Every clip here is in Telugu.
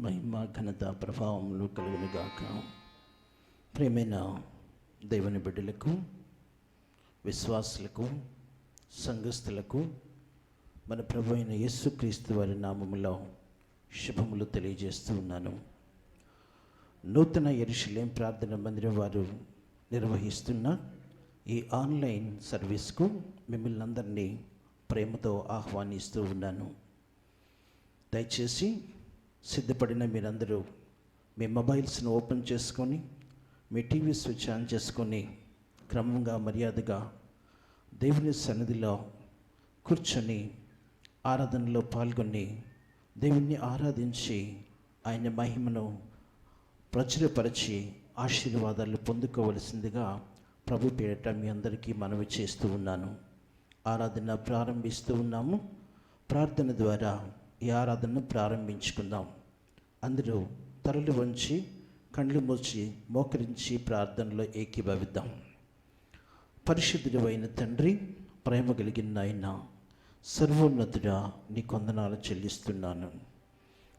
మహిమ ఘనత ప్రభావములు కలుగునుగాక. ప్రియమైన దేవుని బిడ్డలకు, విశ్వాసులకు, సంఘస్థులకు మన ప్రభు అయిన యేసుక్రీస్తు వారి నామములో శుభములు తెలియజేస్తూ ఉన్నాను. నూతన యెరూషలేం ప్రార్థన మందిరం వారు నిర్వహిస్తున్న ఈ ఆన్లైన్ సర్వీస్కు మిమ్మల్ని అందరినీ ప్రేమతో ఆహ్వానిస్తూ ఉన్నాను. దయచేసి సిద్ధపడిన మీరందరూ మీ మొబైల్స్ను ఓపెన్ చేసుకొని, మీ టీవీ స్విచ్ ఆన్ చేసుకొని, క్రమంగా మర్యాదగా దేవుని సన్నిధిలో కూర్చొని ఆరాధనలో పాల్గొని దేవుణ్ణి ఆరాధించి ఆయన మహిమను ప్రచురపరిచి ఆశీర్వాదాలు పొందుకోవలసిందిగా ప్రభు పేరిట మీ అందరికీ మనవి చేస్తూ ఉన్నాను. ఆరాధన ప్రారంభిస్తూ ఉన్నాము. ప్రార్థన ద్వారా ఈ ఆరాధనను ప్రారంభించుకుందాం. అందరూ తలలు వంచి కళ్ళు మూసి మోకరించి ప్రార్థనలో ఏకీభవిద్దాం. పరిశుద్ధుడు అయిన తండ్రి, ప్రేమ కలిగిన ఆయన, సర్వోన్నతుడా, నీ కొందనాలు చెల్లిస్తున్నాను.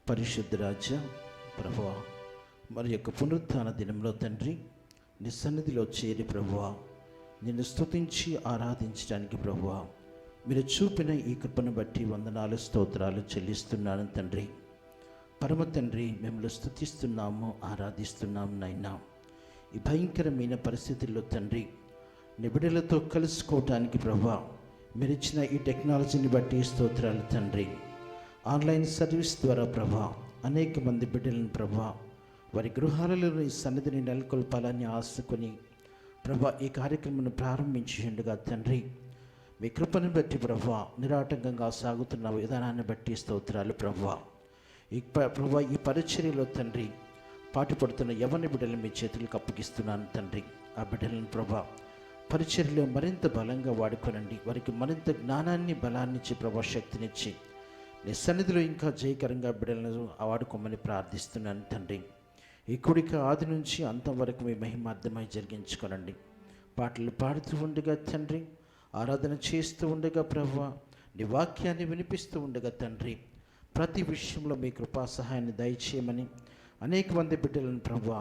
పరిశుద్ధ రాజా, ప్రభువా, మరి యొక్క పునరుత్థాన దినంలో తండ్రి నీ సన్నిధిలో చేరి ప్రభువా నిన్ను స్తుతించి ఆరాధించడానికి ప్రభువా మీరు చూపిన ఈ కృపను బట్టి వందనాలు, స్తోత్రాలు చెల్లిస్తున్నాను తండ్రి. పరమ తండ్రి, మిమ్మల్ని స్తుతిస్తున్నాము, ఆరాధిస్తున్నాము నాయనా. ఈ భయంకరమైన పరిస్థితుల్లో తండ్రి నిబిడలతో కలుసుకోవటానికి ప్రభువా మీరు ఇచ్చిన ఈ టెక్నాలజీని బట్టి స్తోత్రాలు తండ్రి. ఆన్లైన్ సర్వీస్ ద్వారా ప్రభువా అనేక మంది బిడ్డలను ప్రభువా వారి గృహాలలో ఈ సన్నిధిని నెలకొల్పాలని ఆశకొని ప్రభువా ఈ కార్యక్రమాన్ని ప్రారంభించిండగా తండ్రి మీ కృపను బట్టి ప్రభువా నిరాటంకంగా సాగుతున్న విధానాన్ని బట్టి స్తోత్రాలు ప్రభువా. ప్రభువా ఈ పరిచర్యలో తండ్రి పాటుపడుతున్న యవ్వన బిడ్డలను మీ చేతులకు అప్పగిస్తున్నాను తండ్రి. ఆ బిడ్డలను ప్రభువా పరిచర్యలో మరింత బలంగా వాడుకోనండి. వారికి మరింత జ్ఞానాన్ని, బలాన్ని ఇచ్చి ప్రభా శక్తినిచ్చి నీ సన్నిధిలో ఇంకా జయకరంగా బిడ్డలను వాడుకోమని ప్రార్థిస్తున్నాను తండ్రి. ఈ కూడిక ఆది నుంచి అంతం వరకు మీ మహిమార్థమై జరిగించుకోనండి. పాటలు పాడుతూ ఉండగా తండ్రి, ఆరాధన చేస్తూ ఉండగా ప్రభువా నీ వాక్యాన్ని వినిపిస్తూ ఉండగా తండ్రి ప్రతి విషయంలో మీ కృపా సహాయాన్ని దయచేయమని అనేక మంది బిడ్డలను ప్రభువా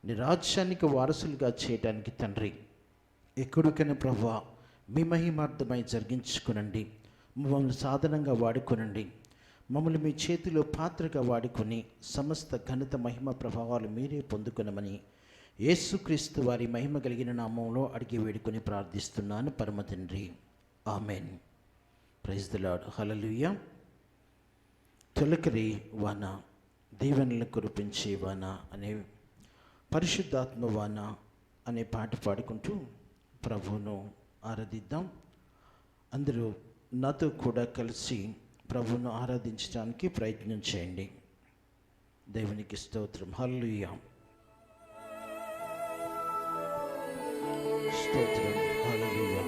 నీ రాజ్యానికి వారసులుగా చేయడానికి తండ్రి ఎక్కడికైనా ప్రభువా మీ మహిమార్థమై జరిగించుకునండి. మమ్మల్ని సాధనంగా వాడుకొనండి. మమ్మల్ని మీ చేతిలో పాత్రగా వాడుకొని సమస్త ఘనత, మహిమ, ప్రభావాలు మీరే పొందుకొనమని యేసుక్రీస్తు వారి మహిమ కలిగిన నామంలో అడిగి వేడుకొని ప్రార్థిస్తున్నాను పరమ తండ్రి, amen. Praise the Lord. Hallelujah. తొలకరి వాన, దీవెనలను కురిపించే వాన అనే పరిశుద్ధాత్మ వాన అనే పాట పాడుకుంటూ ప్రభువును ఆరాధిద్దాం. అందరూ నాతో కూడా కలిసి ప్రభువును ఆరాధించడానికి ప్రయత్నం చేయండి. దేవునికి స్తోత్రం. హల్లెలూయా. స్తోత్రం. హల్లెలూయా.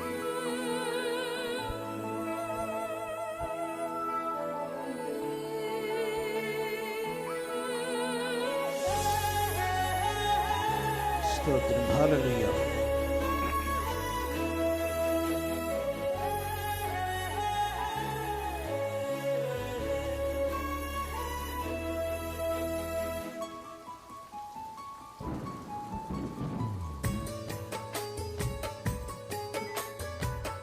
స్తోత్రం. హల్లెలూయా.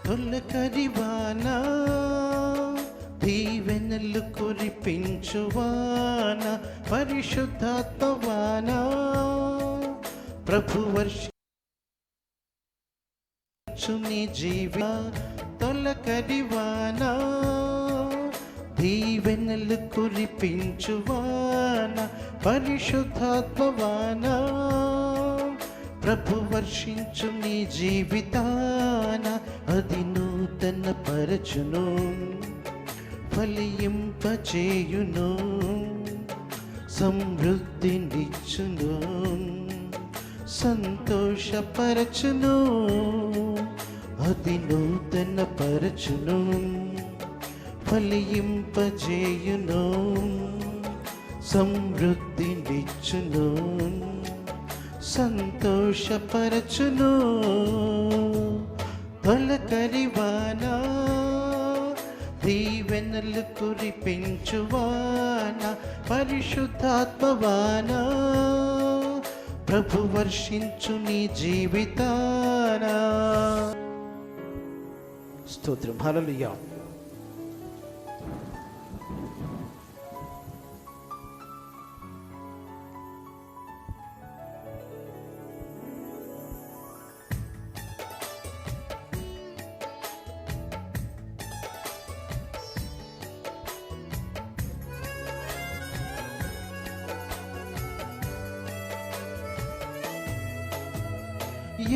తొలకరి వాన, దీవెనలు కురిపించు వాన, పరిశుద్ధాత్మ వాన, ప్రభు వర్షించు నీ జీవ. తొలకరి వాన, దీవెనలు కురిపించు వాన, పరిశుద్ధాత్మ వాన, ప్రభు వర్షించు నీ జీవితాన. అది నూతన పరచును, ఫలింపచేయును, సమృద్ధినిచ్చును, సంతోషపరచును. అది నూతన పరచును, ఫలింపచేయును, సమృద్ధినిచ్చును, సంతోషపరచును. తొలకరి వాన, దీవెనలు కురిపించు వాన, పరిశుద్ధాత్మవాన ప్రభు వర్షించు నీ జీవితాన. స్తోత్రం. హల్లెలూయా.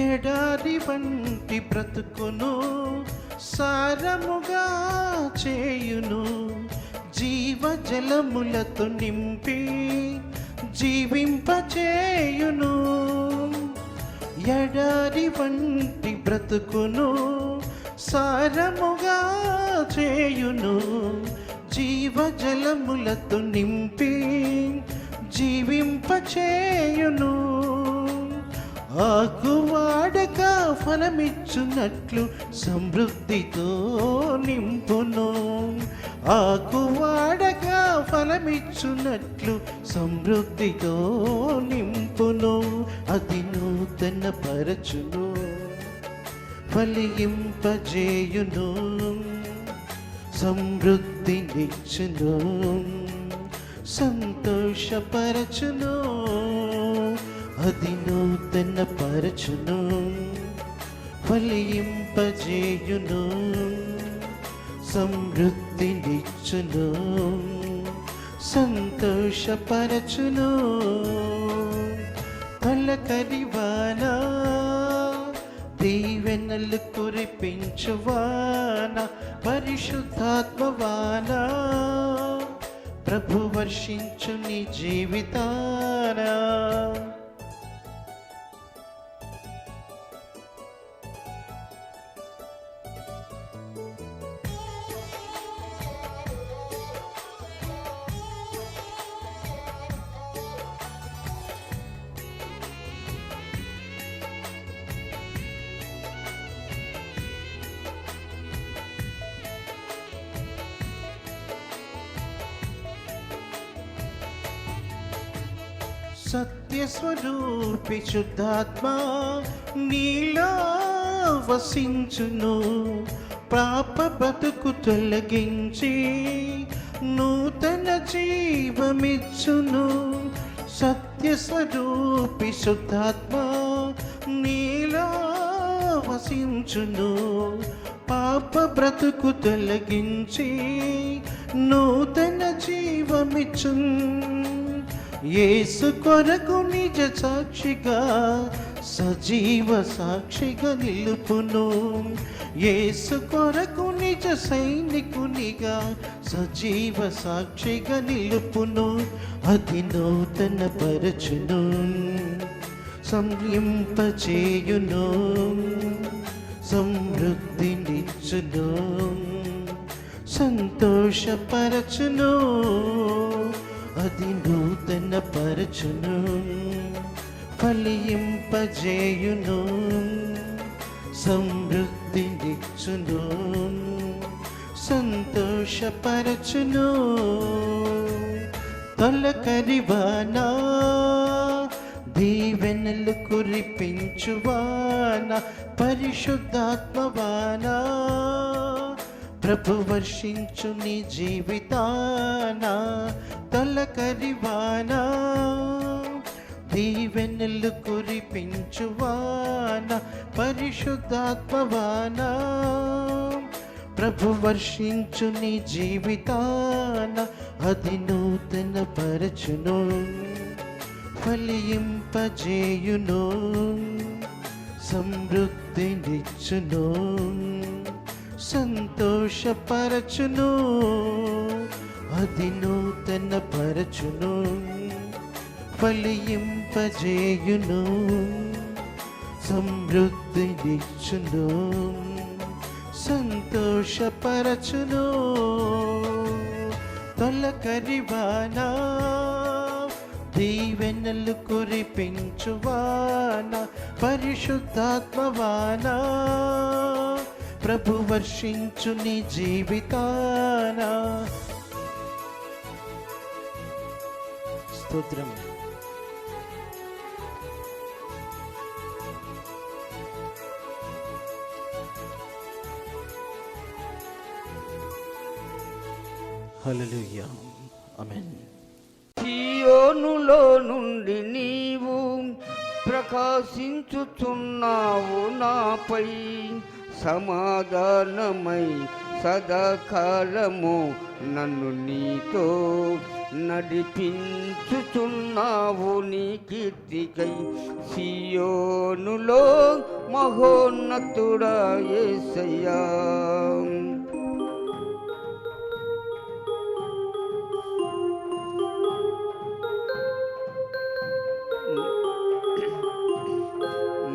ఎడారి వంటి బ్రతుకును సారముగా చేయును, జీవజలములతో నింపి జీవింపచేయును. ఎడారి వంటి బ్రతుకును సారముగా చేయును, జీవజలములతో నింపి జీవింపచేయును. ఆకువాడక ఫలమిచ్చునట్లు సమృద్ధితో నింపును, ఆకువాడక ఫలమిచ్చునట్లు సమృద్ధితో నింపును. అది నూతన పరచును, ఫలింపజేయును, సమృద్ధినిచ్చును, సంతోషపరచును. అది నూతన పరచును, ఫలింపజేయును, సమృద్ధినిచ్చును, సంతోషపరచును. తొలకరివాన దీవెనలు కురిపించువాన, పరిశుద్ధాత్మవాన ప్రభు వర్షించు నీ జీవితాన. సత్యస్వరూపి శుద్ధాత్మ నీలో వసించును, పాప బతుకు తొలగించి నూతన జీవమిచ్చును. సత్యస్వరూపి శుద్ధాత్మ నీలో వసించును, పాప బ్రతుకు తొలగించి నూతన జీవమిచ్చును. యేసు కొరకు నిజ సాక్షిగా సజీవ సాక్షిగా నిలుపును, యేసు కొరకు నిజ సైనికునిగా సజీవ సాక్షిగా నిలుపును. అది నూతన పరచును, సంయింపచేయును, సమృద్ధినిచ్చును, సంతోషపరచును. అది నూతన పరచును, ఫలింపజేయును, సమృద్ధినిచ్చును, సంతోషపరచును. తొలకరివాన దీవెనలు కురిపించువాన, పరిశుద్ధాత్మవాన ప్రభు వర్షించు నీ జీవితాన. తొలకరివాన దీవెనలు కురిపించువాన, పరిశుద్ధాత్మవాన ప్రభు వర్షించు నీ జీవితాన. అది నూతన పరచును, ఫలింపజేయును, సమృద్ధినిచ్చును, సంతోషపరచును. అది నూతన పరచును, ఫలింపజేయును, సమృద్ధినిచ్చును, సంతోషపరచును. తొలకరివాన దీవెనలు కురిపించువాన, పరిశుద్ధాత్మవాన ప్రభు వర్షించు నీ జీవితాన. స్తోత్రం. హల్లెలూయా, ఆమేన్. సియోనులో నుండి నీవు ప్రకాశించుచున్నావు, నాపై సమాధానమై సదాకాలము నన్ను నీతో నడిపించుచున్నావు. నీ కీర్తికై సియోనులో మహోన్నతుడా యేసయ్యా.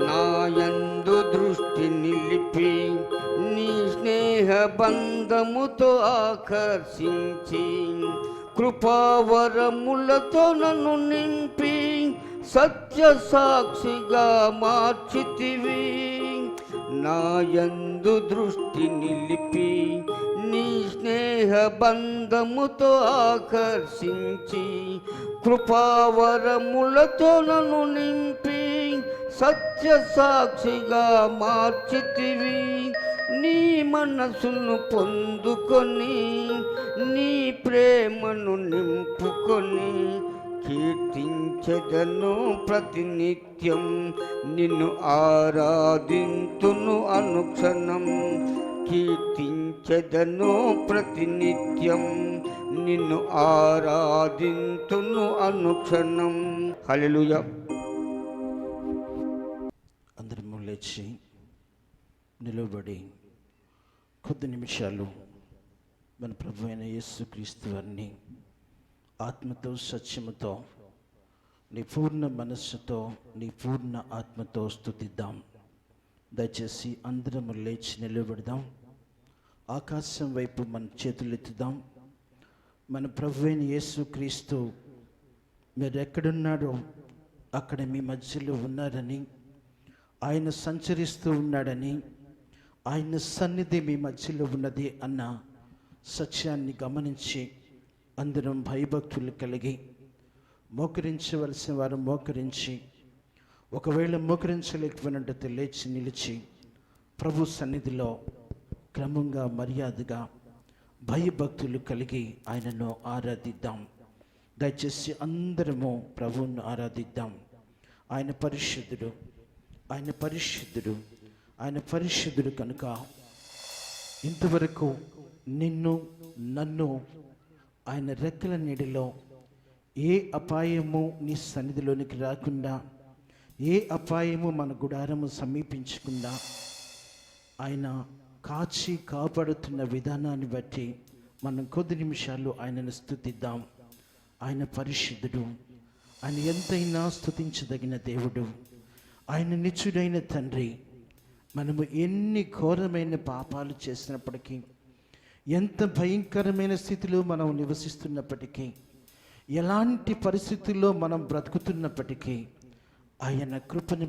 నాయందు దృష్టి నిలిపి నీ స్నేహ బంధముతో ఆకర్షించి కృపావరములతో నన్ను నింపి సత్య సాక్షిగా మార్చితివి. నాయందు దృష్టి నిలిపి నీ స్నేహ బంధముతో ఆకర్షించి కృపావరములతో నన్ను నింపి సత్య సాక్షిగా మార్చితివి. నీ మనసును పొందుకొని నీ ప్రేమను నింపుకొని కీర్తించెదను ప్రతినిత్యం. నిన్ను ఆరాధింతును అనుక్షణం, కీర్తించెదను ప్రతినిత్యం. నిన్ను ఆరాధింతును అనుక్షణం. హల్లెలూయా. అందరము లేచి నిలబడి కొద్ది నిమిషాలు మన ప్రభు అయిన యేసుక్రీస్తు వారిని ఆత్మతో సత్యముతో నీ పూర్ణ మనస్సుతో నీ పూర్ణ ఆత్మతో స్తుతిద్దాం. దయచేసి అందరము లేచి నిలబడదాం. ఆకాశం వైపు మన చేతులెత్తుదాం. మన ప్రభు అయిన యేసుక్రీస్తు మీరు ఎక్కడున్నాడో అక్కడ మీ మధ్యలో ఉన్నారని, ఆయన సంచరిస్తూ ఉన్నాడని, ఆయన సన్నిధి మీ మధ్యలో ఉన్నది అన్న సత్యాన్ని గమనించి అందరం భయభక్తులు కలిగి మోకరించవలసిన వారు మోకరించి, ఒకవేళ మోకరించలేకపోయినట్టు లేచి నిలిచి ప్రభు సన్నిధిలో క్రమంగా మర్యాదగా భయభక్తులు కలిగి ఆయనను ఆరాధిద్దాం. దయచేసి అందరము ప్రభువును ఆరాధిద్దాం. ఆయన పరిశుద్ధుడు, ఆయన పరిశుద్ధుడు, ఆయన పరిశుద్ధుడు కనుక ఇంతవరకు నిన్ను నన్ను ఆయన రెక్కల నీడలో ఏ అపాయము నీ సన్నిధిలోనికి రాకుండా, ఏ అపాయము మన గుడారము సమీపించకుండా ఆయన కాచి కాపాడుతున్న విధానాన్ని బట్టి మనం కొద్ది నిమిషాలు ఆయనను స్తుతిద్దాం. ఆయన పరిశుద్ధుడు, ఆయన ఎంతైనా స్తుతించదగిన దేవుడు, ఆయన నిత్యుడైన తండ్రి. మనము ఎన్ని ఘోరమైన పాపాలు చేసినప్పటికీ, ఎంత భయంకరమైన స్థితిలో మనం నివసిస్తున్నప్పటికీ, ఎలాంటి పరిస్థితుల్లో మనం బ్రతుకుతున్నప్పటికీ ఆయన కృపను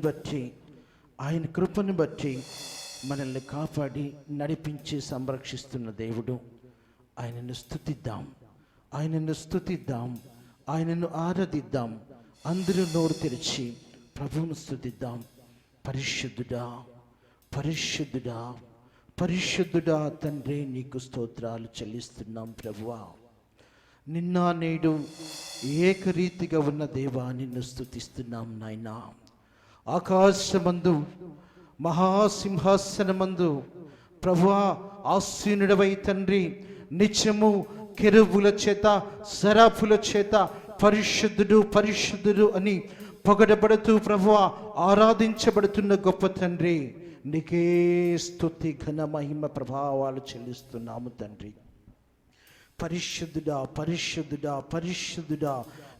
బట్టి మనల్ని కాపాడి నడిపించి సంరక్షిస్తున్న దేవుడు. ఆయనను స్తుతిద్దాం, ఆయనను స్తుతిద్దాం, ఆయనను ఆరాధిద్దాం. అందరూ నోరు తెరిచి ప్రభువును స్తుతిద్దాం. పరిశుద్ధుడా, పరిశుద్ధుడా, పరిశుద్ధుడా తండ్రి, నీకు స్తోత్రాలు చెల్లిస్తున్నాం ప్రభువా. నిన్న నేడు ఏకరీతిగా ఉన్న దేవా, నిన్ను స్తుతిస్తున్నాం నాయనా. ఆకాశమందు మహాసింహాసనమందు ప్రభువా ఆసీనుడవై తండ్రి, నిత్యము కెరూబుల చేత సరాఫుల చేత పరిశుద్ధుడు పరిశుద్ధుడు అని పొగడబడుతూ ప్రభువా ఆరాధించబడుతున్న గొప్ప తండ్రి, నీకే స్తుతి ఘన మహిమ ప్రభావాలు చెల్లిస్తున్నాము తండ్రి. పరిశుద్ధుడా, పరిశుద్ధుడా, పరిశుద్ధుడా,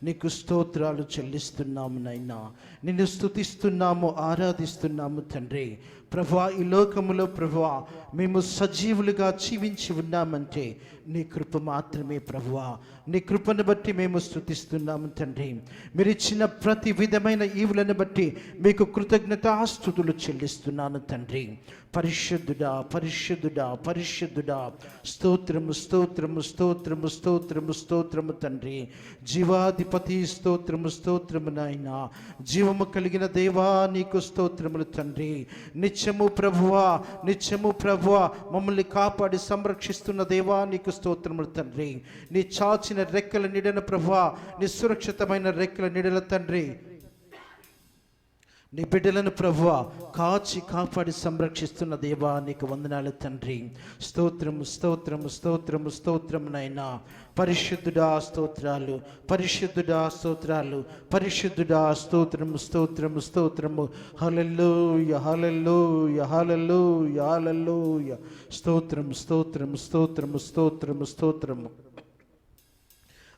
నీకు స్తోత్రాలు చెల్లిస్తున్నాము నైనా. నిన్ను స్తుతిస్తున్నాము, ఆరాధిస్తున్నాము తండ్రి. ప్రభువా, ఈ లోకములో ప్రభువా మేము సజీవులుగా జీవించి ఉన్నామంటే నీ కృప మాత్రమే ప్రభువా. నీ కృపను బట్టి మేము స్తుతిస్తున్నాము తండ్రి. మీరు ఇచ్చిన ప్రతి విధమైన ఈవులను బట్టి మీకు కృతజ్ఞతాస్తుతులు చెల్లిస్తున్నాను తండ్రి. పరిశుద్ధుడా, పరిశుద్ధుడా, పరిశుద్ధుడా, స్తోత్రము, స్తోత్రము, స్తోత్రము, స్తోత్రము, స్తోత్రము తండ్రి. జీవాధిపతి స్తోత్రము, స్తోత్రము నాయనా. జీవము కలిగిన దేవా నీకు స్తోత్రములు తండ్రి. నిత్యము ప్రభువా, నిత్యము ప్రభువా మమ్మల్ని కాపాడి సంరక్షిస్తున్న దేవా నీకు స్తోత్రములు తండ్రి. నీ చాచిన రెక్కల నీడన ప్రభువా, నీ సురక్షితమైన రెక్కల నీడల తండ్రి నీ బిడ్డలను ప్రభువా కాచి కాపాడి సంరక్షిస్తున్న దేవా నీకు వందనాలు తండ్రి. స్తోత్రము, స్తోత్రము, స్తోత్రము, స్తోత్రము నైనా. పరిశుద్ధుడా స్తోత్రాలు, పరిశుద్ధుడా స్తోత్రాలు, పరిశుద్ధుడా స్తోత్రము, స్తోత్రము, స్తోత్రము. హల్లెలూయా, హల్లెలూయా, హల్లెలూయా, హల్లెలూయా. స్తోత్రము, స్తోత్రము, స్తోత్రము, స్తోత్రము, స్తోత్రము.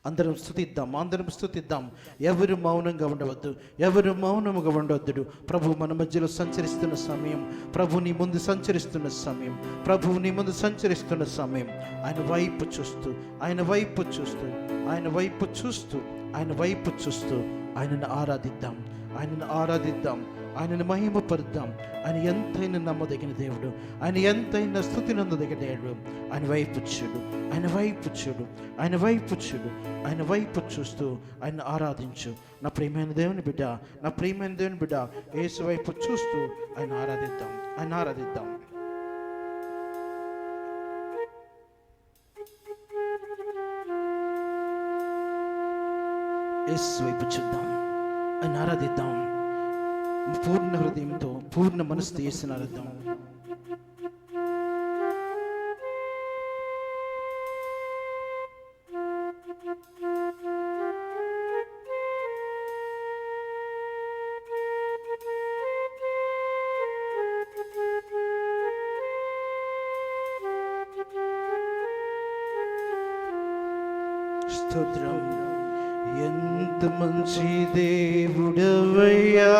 అందరం స్తుతిద్దాం, అందరం స్తుతిద్దాం. ఎవరు మౌనంగా ఉండవద్దు, ఎవరు మౌనముగా ఉండవద్దు. ప్రభు మన మధ్యలో సంచరిస్తున్న సమయం, ప్రభు నీ ముందు సంచరిస్తున్న సమయం, ప్రభువు నీ ముందు సంచరిస్తున్న సమయం. ఆయన వైపు చూస్తూ, ఆయన వైపు చూస్తూ, ఆయన వైపు చూస్తూ, ఆయన వైపు చూస్తూ ఆయనను ఆరాధిద్దాం, ఆయనను ఆరాధిద్దాం, ఆయనను మహిమపరుద్దాం. ఆయన ఎంతైనా నమ్మదగిన దేవుడు, ఆయన ఎంతైనా స్తుతి నందదగిన దేవుడు. ఆయన వైపు చూడు, ఆయన వైపు చూడు, ఆయన వైపు చూడు, ఆయన వైపు చూస్తూ ఆయన ఆరాధించు. నా ప్రియమైన దేవుని బిడ్డ, నా ప్రియమైన దేవుని బిడ్డ, యేసు వైపు చూస్తూ ఆయన ఆరాధిద్దాం, ఆయన ఆరాధిద్దాం. యేసు వైపు చూద్దాం, ఆయన ఆరాధిద్దాం. పూర్ణ హృదయంతో, పూర్ణ మనసుతో యేసుని ఆరాధిద్దాం. స్తోత్రం. ఎంత మంచి దేవుడవయ్యా,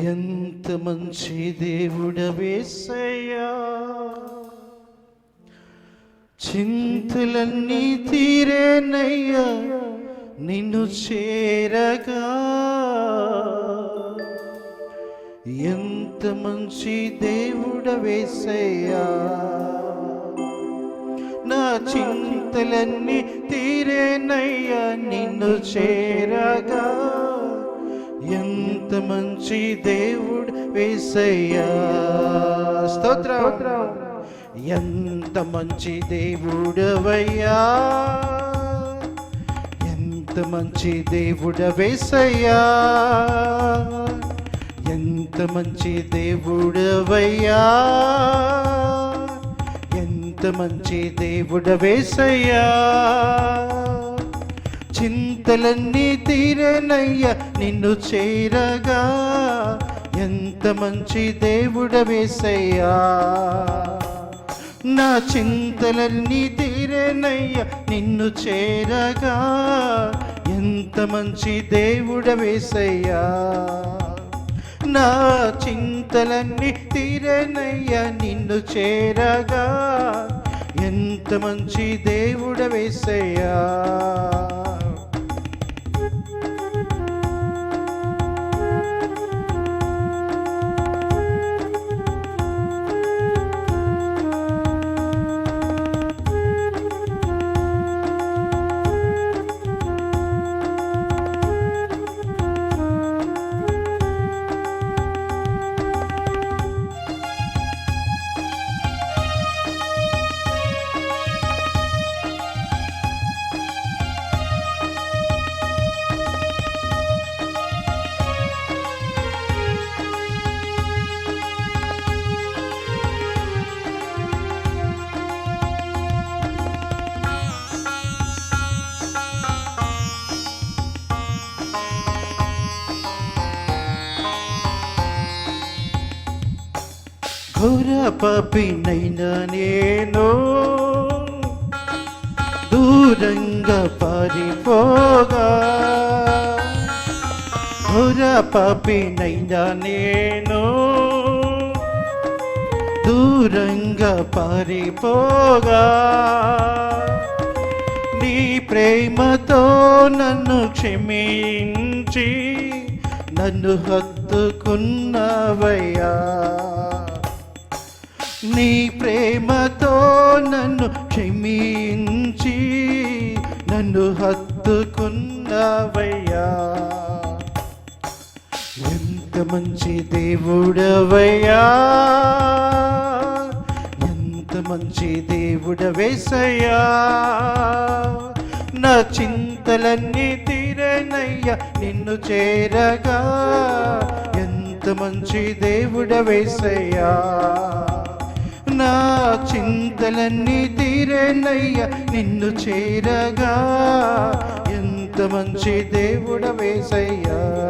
ఎంత మంచి దేవుడవేసయ్యా. చింతలన్నీ తీరేనయ్యా నిన్ను చేరగా. ఎంత మంచి దేవుడవేసయ్యా. నా చింతలన్నీ తీరేనయ్యా నిన్ను చేరగా. ఎంత మంచి దేవుడు యేసయ్యా. స్తోత్రం. ఎంత మంచి దేవుడవయ్యా, ఎంత మంచి దేవుడవేసయ్యా. ఎంత మంచి దేవుడవయ్యా, ఎంత మంచి దేవుడవేసయ్యా. చింతలన్నీ తీరేనయ్యా నిన్ను చేరగా. ఎంత మంచి దేవుడవేసయ్యా. నా చింతలన్నీ తీరేనయ్యా నిన్ను చేరగా. ఎంత మంచి దేవుడవేసయ్యా. నా చింతలన్నీ తీరేనయ్యా నిన్ను చేరగా. ఎంత మంచి దేవుడవేసయ్యా. ఘోర పాపినైనా నేను దూరంగా పారిపోగా. ఘోర ఘోర పాపినైనా నేను దూరంగా పారిపోగా నీ ప్రేమతో నన్ను క్షమించి నన్ను హత్తుకున్నవయ్యా. నీ ప్రేమతో నన్ను క్షమించి నన్ను హత్తుకున్నవయ్యా. ఎంత మంచి దేవుడవయ్యా, ఎంత మంచి దేవుడవేసయ్యా. నా చింతలన్నీ తీరేనయ్యా నిన్ను చేరగా. ఎంత మంచి దేవుడవేసయ్యా. నా చింతలన్నీ తీరేనయ్యా నిన్ను చేరగా. ఎంత మంచి దేవుడవేసయ్యా.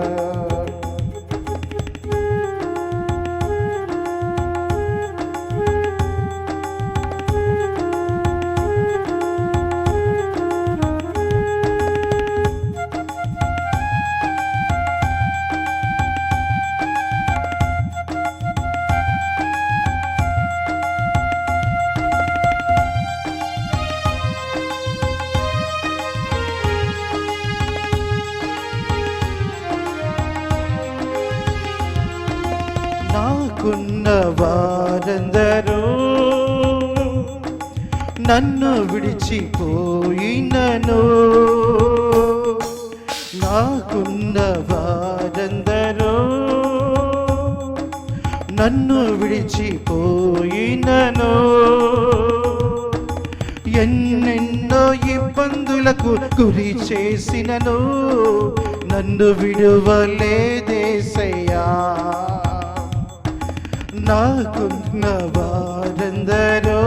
నాకున్న వారందరూ నన్ను విడిచిపోయినను. నాకున్న వారందరూ నన్ను విడిచిపోయినను. ఎన్నెన్నో ఇబ్బందులకు గురి చేసినను నన్ను విడువలేదేసయ్యా. నాకున్న వారందరూ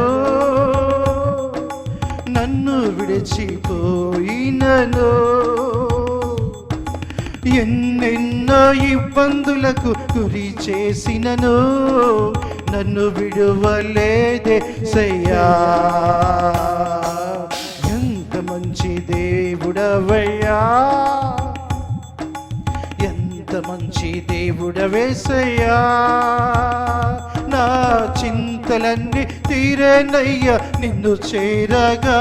నన్ను విడిచిపోయినను. ఎన్నెన్నో ఇబ్బందులకు గురి చేసినను నన్ను విడువలేదేసయ్యా. ఎంత మంచి దేవుడవయ్యా, ఎంత మంచి దేవుడవేసయ్యా. నా చింతలన్నీ తీరేనయ్యా నిన్ను చేరగా.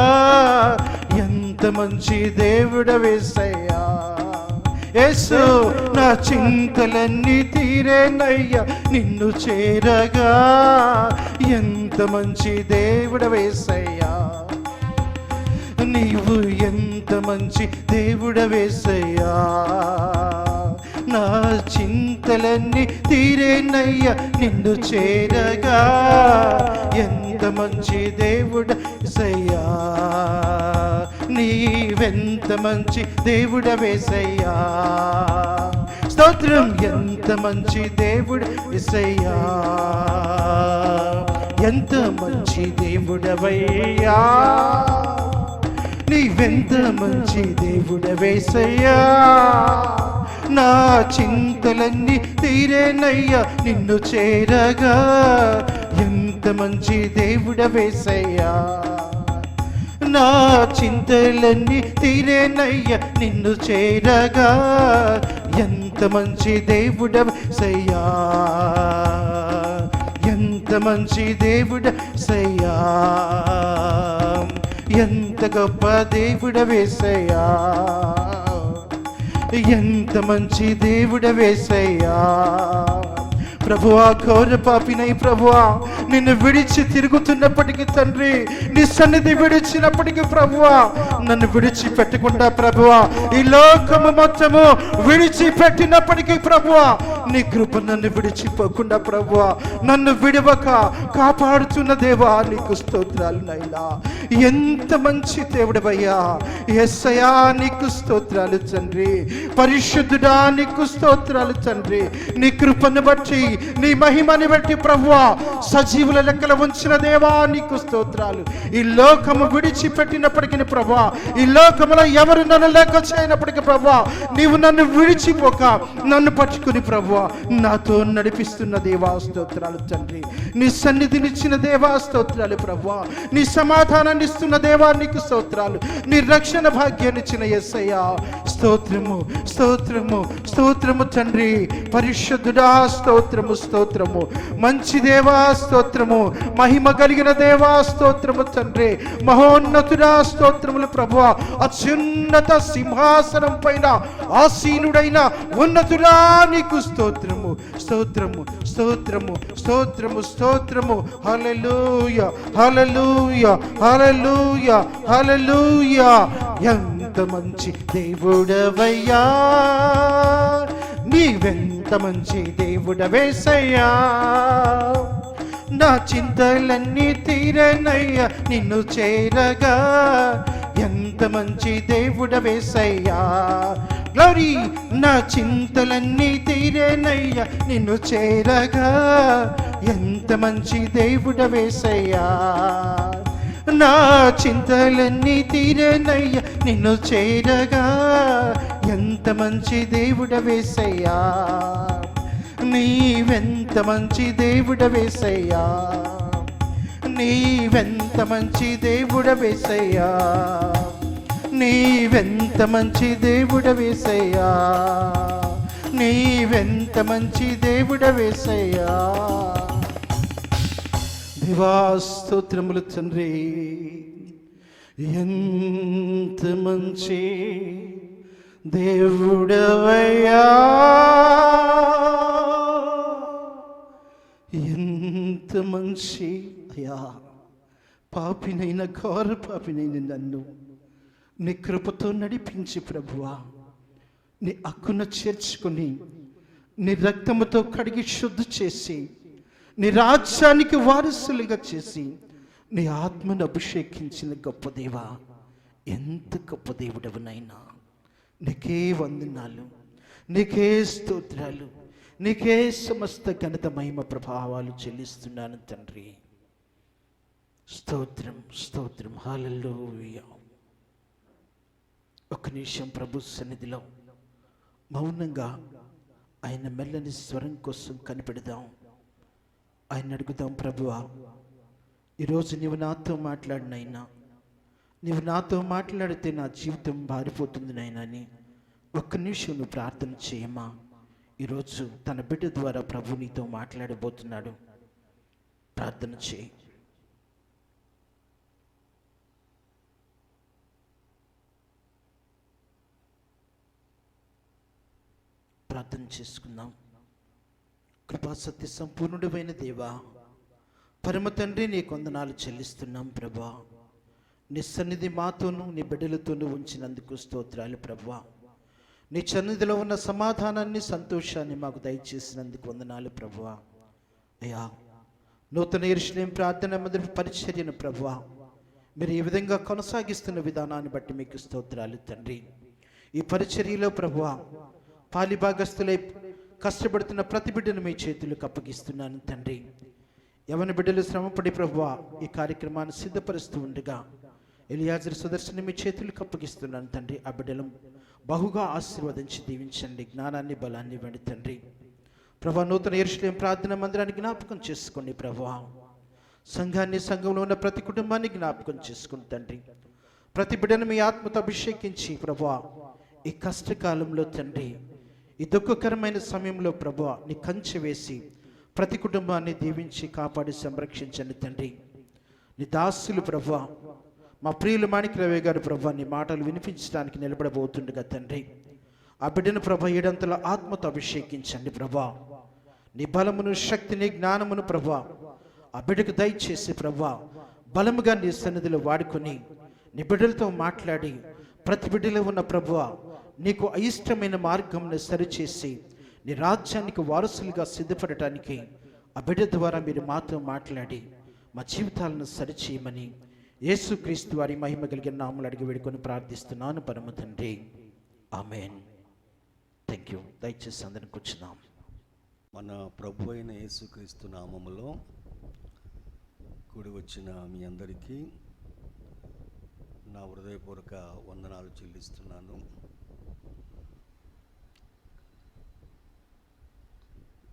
ఎంత మంచి దేవుడవేసయ్యా. యేసు నా చింతలన్నీ తీరేనయ్యా నిన్ను చేరగా. ఎంత మంచి దేవుడవేసయ్యా. నీవు ఎంత మంచి దేవుడవేసయ్యా. నా చింతలన్నీ తీరేనయ్యా నిన్ను చేరగా. ఎంత మంచి దేవుడవేసయ్యా. నీవెంత మంచి దేవుడవేసయ్యా. స్తోత్రం. ఎంత మంచి దేవుడవేసయ్యా. ఎంత మంచి దేవుడవయ్యా. నీవెంత మంచి దేవుడవేసయ్యా. నా చింతలన్నీ తీరేనయ్యా నిన్ను చేరగా. ఎంత మంచి దేవుడవేసయ్యా. నా చింతలన్నీ తీరేనయ్యా నిన్ను చేరగా. ఎంత మంచి దేవుడవేసయ్యా. ఎంత మంచి దేవుడవేసయ్యా. ఎంత గొప్ప దేవుడవేసయ్యా. ఎంత మంచి దేవుడవేసయ్యా. ప్రభువా, ఘోర పాపినై ప్రభువా నిన్ను విడిచి తిరుగుతున్నప్పటికీ తండ్రి, నీ సన్నిధి విడిచినప్పటికీ ప్రభువా నన్ను విడిచిపెట్టకుండా ప్రభువా, ఈ లోకము మొత్తము విడిచిపెట్టినప్పటికీ ప్రభువా నీ కృప నన్ను విడిచిపోకుండా ప్రభువా నన్ను విడవక కాపాడుతున్న దేవా నీకు స్తోత్రాలు నైనా. ఎంత మంచి దేవుడవయ్యా. యేసయ్యా నీకు స్తోత్రాలు తండ్రి. పరిశుద్ధుడా నీకు స్తోత్రాలు తండ్రి. నీ కృపను బట్టి, నీ మహిమని బట్టి ప్రభువా సజీవుల లెక్కలు ఉంచిన దేవా నీకు స్తోత్రాలు. ఈ లోకము విడిచిపెట్టినప్పటికీ ప్రభువా, ఈ లోకములో ఎవరు నన్ను లెక్క చేయనప్పటికీ ప్రభువా నీవు నన్ను విడిచిపోక నన్ను పట్టుకుని ప్రభువా నాతో నడిపిస్తున్న దేవా స్తోత్రాలు తండ్రి. నీ సన్నిధినిచ్చిన దేవా స్తోత్రాలు ప్రభువా. నీ సమాధానాన్ని ఇస్తున్న దేవా నీకు స్తోత్రాలు. నీ రక్షణ భాగ్యాన్ని ఇచ్చిన యేసయ్యా స్తోత్రము, స్తోత్రము, స్తోత్రము తండ్రి. పరిశుద్ధుడా స్తోత్రము, స్తోత్రము. మంచి దేవా స్తోత్రము. మహిమ కలిగిన దేవా స్తోత్రము తండ్రి. మహోన్నతుడా స్తోత్రములు ప్రభువా. అత్యున్నత సింహాసనం పైన ఆసీనుడైన ఉన్నతుడా నీకు స్తోత్రము, స్తోత్రము, స్తోత్రము, స్తోత్రము, స్తోత్రము. హల్లెలూయా, హల్లెలూయా, హల్లెలూయా, హల్లెలూయా. ఎంత మంచి దేవుడవయ్యా, నీవెంత మంచి దేవుడవేసయ్యా. నా చింతలన్నీ తీరనయ్యా నిన్ను చేరగా. ఎంత మంచి దేవుడవేసయ్యా. గ్లోరీ. నా చింతలన్నీ తీరేనయ్యా నిన్ను చేరగా. ఎంత మంచి దేవుడవేసయ్యా. నా చింతలన్నీ తీరేనయ్యా నిన్ను చేరగా. ఎంత మంచి దేవుడవేసయ్యా. నీవెంత మంచి దేవుడవేసయ్యా. నీవెంత మంచి దేవుడవేసయ్యా. నీవెంత మంచి దేవుడవేసయ్యా. నీవెంత మంచి దేవుడవేసయ్యా. దేవా స్తోత్రములు తండ్రి. ఎంత మంచి దేవుడవయ్యా. ఎంత మంచి అయ్యా. పాపినైన ఘోర పాపినైన నన్ను నీ కృపతో నడిపించి ప్రభువా, నీ హక్కున చేర్చుకొని నీ రక్తముతో కడిగి శుద్ధి చేసి నీ రాజ్యానికి వారసులుగా చేసి నీ ఆత్మను అభిషేకించిన గొప్ప దేవా. ఎంత గొప్ప దేవుడవునైనా నీకే వందనాలు, నీకే స్తోత్రాలు, నీకే సమస్త ఘనత మహిమ ప్రభావాలు చెల్లిస్తున్నాను తండ్రి. స్తోత్రం, స్తోత్రం. హల్లెలూయా. ఒక్క నిమిషం ప్రభు సన్నిధిలో మౌనంగా ఆయన మెల్లని స్వరం కోసం కనిపెడదాం. ఆయన అడుగుదాం, ప్రభువా ఈరోజు నీవు నాతో మాట్లాడినైనా, నీవు నాతో మాట్లాడితే నా జీవితం మారిపోతుంది నాయనా అని ఒక్క నిమిషం నువ్వు ప్రార్థన చేయమా. ఈరోజు తన బిడ్డ ద్వారా ప్రభు నీతో మాట్లాడబోతున్నాడు. ప్రార్థన చేయి. ప్రార్థన చేసుకుందాం. కృపా సత్య సంపూర్ణుడైన దేవా, పరమ తండ్రి నీ కొందనాలు చెల్లిస్తున్నాం ప్రభా. నీ సన్నిధి మాతోనూ నీ బిడ్డలతోనూ ఉంచినందుకు స్తోత్రాలు ప్రభా. నీ సన్నిధిలో ఉన్న సమాధానాన్ని, సంతోషాన్ని మాకు దయచేసినందుకు వందనాలు ప్రభువా. అయ్యా, నూతన యెరూషలేము ప్రార్థన మందిర పరిచర్యను ప్రభువా మీరు ఈ విధంగా కొనసాగిస్తున్న విధానాన్ని బట్టి మీకు స్తోత్రాలు తండ్రి. ఈ పరిచర్యలో ప్రభువా పాలిభాగస్తులై కష్టపడుతున్న ప్రతి బిడ్డను మీ చేతులకు అప్పగిస్తున్నాను తండ్రి. యవన బిడ్డలు శ్రమపడి ప్రభువా ఈ కార్యక్రమాన్ని సిద్ధపరుస్తూ ఉండగా ఎలియాజరు సుదర్శని మీ చేతులకు అప్పగిస్తున్నాను తండ్రి. ఆ బిడ్డలను బహుగా ఆశీర్వదించి దీవించండి. జ్ఞానాన్ని, బలాన్ని ఇవ్వండి తండ్రి. ప్రభా, నూతన యెరూషలేము ప్రార్థన మందిరాన్ని జ్ఞాపకం చేసుకోండి ప్రభా. సంఘాన్ని, సంఘంలో ఉన్న ప్రతి కుటుంబాన్ని జ్ఞాపకం చేసుకోండి తండ్రి. ప్రతి బిడ్డను మీ ఆత్మతో అభిషేకించి ప్రభా ఈ కష్టకాలంలో తండ్రి, ఈ దుఃఖకరమైన సమయంలో ప్రభా నీ కంచె వేసి ప్రతి కుటుంబాన్ని దీవించి కాపాడి సంరక్షించండి తండ్రి. నీ దాసులు ప్రభా మా ప్రియులు మాణిక్యరావు గారు ప్రభా నీ మాటలు వినిపించడానికి నిలబడబోతుండగా తండ్రి, ఆ బిడ్డను ప్రభా ఏడంతల ఆత్మతో అభిషేకించండి ప్రభా. నీ బలమును, శక్తిని, జ్ఞానమును ప్రభా ఆ బిడ్డకు దయచేసి ప్రభా బలముగా నీ సన్నిధిలో వాడుకొని నీ బిడ్డలతో మాట్లాడి ప్రతి బిడ్డలో ఉన్న ప్రభువా నీకు అయిష్టమైన మార్గంను సరిచేసి నీ రాజ్యానికి వారసులుగా సిద్ధపడటానికి ఆ బిడ్డ ద్వారా మీరు మాతో మాట్లాడి మా జీవితాలను సరిచేయమని యేసుక్రీస్తు వారి మహిమ కలిగిన నామములు అడిగి వేడుకొని ప్రార్థిస్తున్నాను పరమ తండ్రి. ఆమేన్. Thank you. దయచేసి అందరిని కూర్చున్నాం. మన ప్రభు అయిన యేసుక్రీస్తు నామములో కూడి వచ్చిన మీ అందరికీ నా హృదయపూర్వక వందనాలు చెల్లిస్తున్నాను.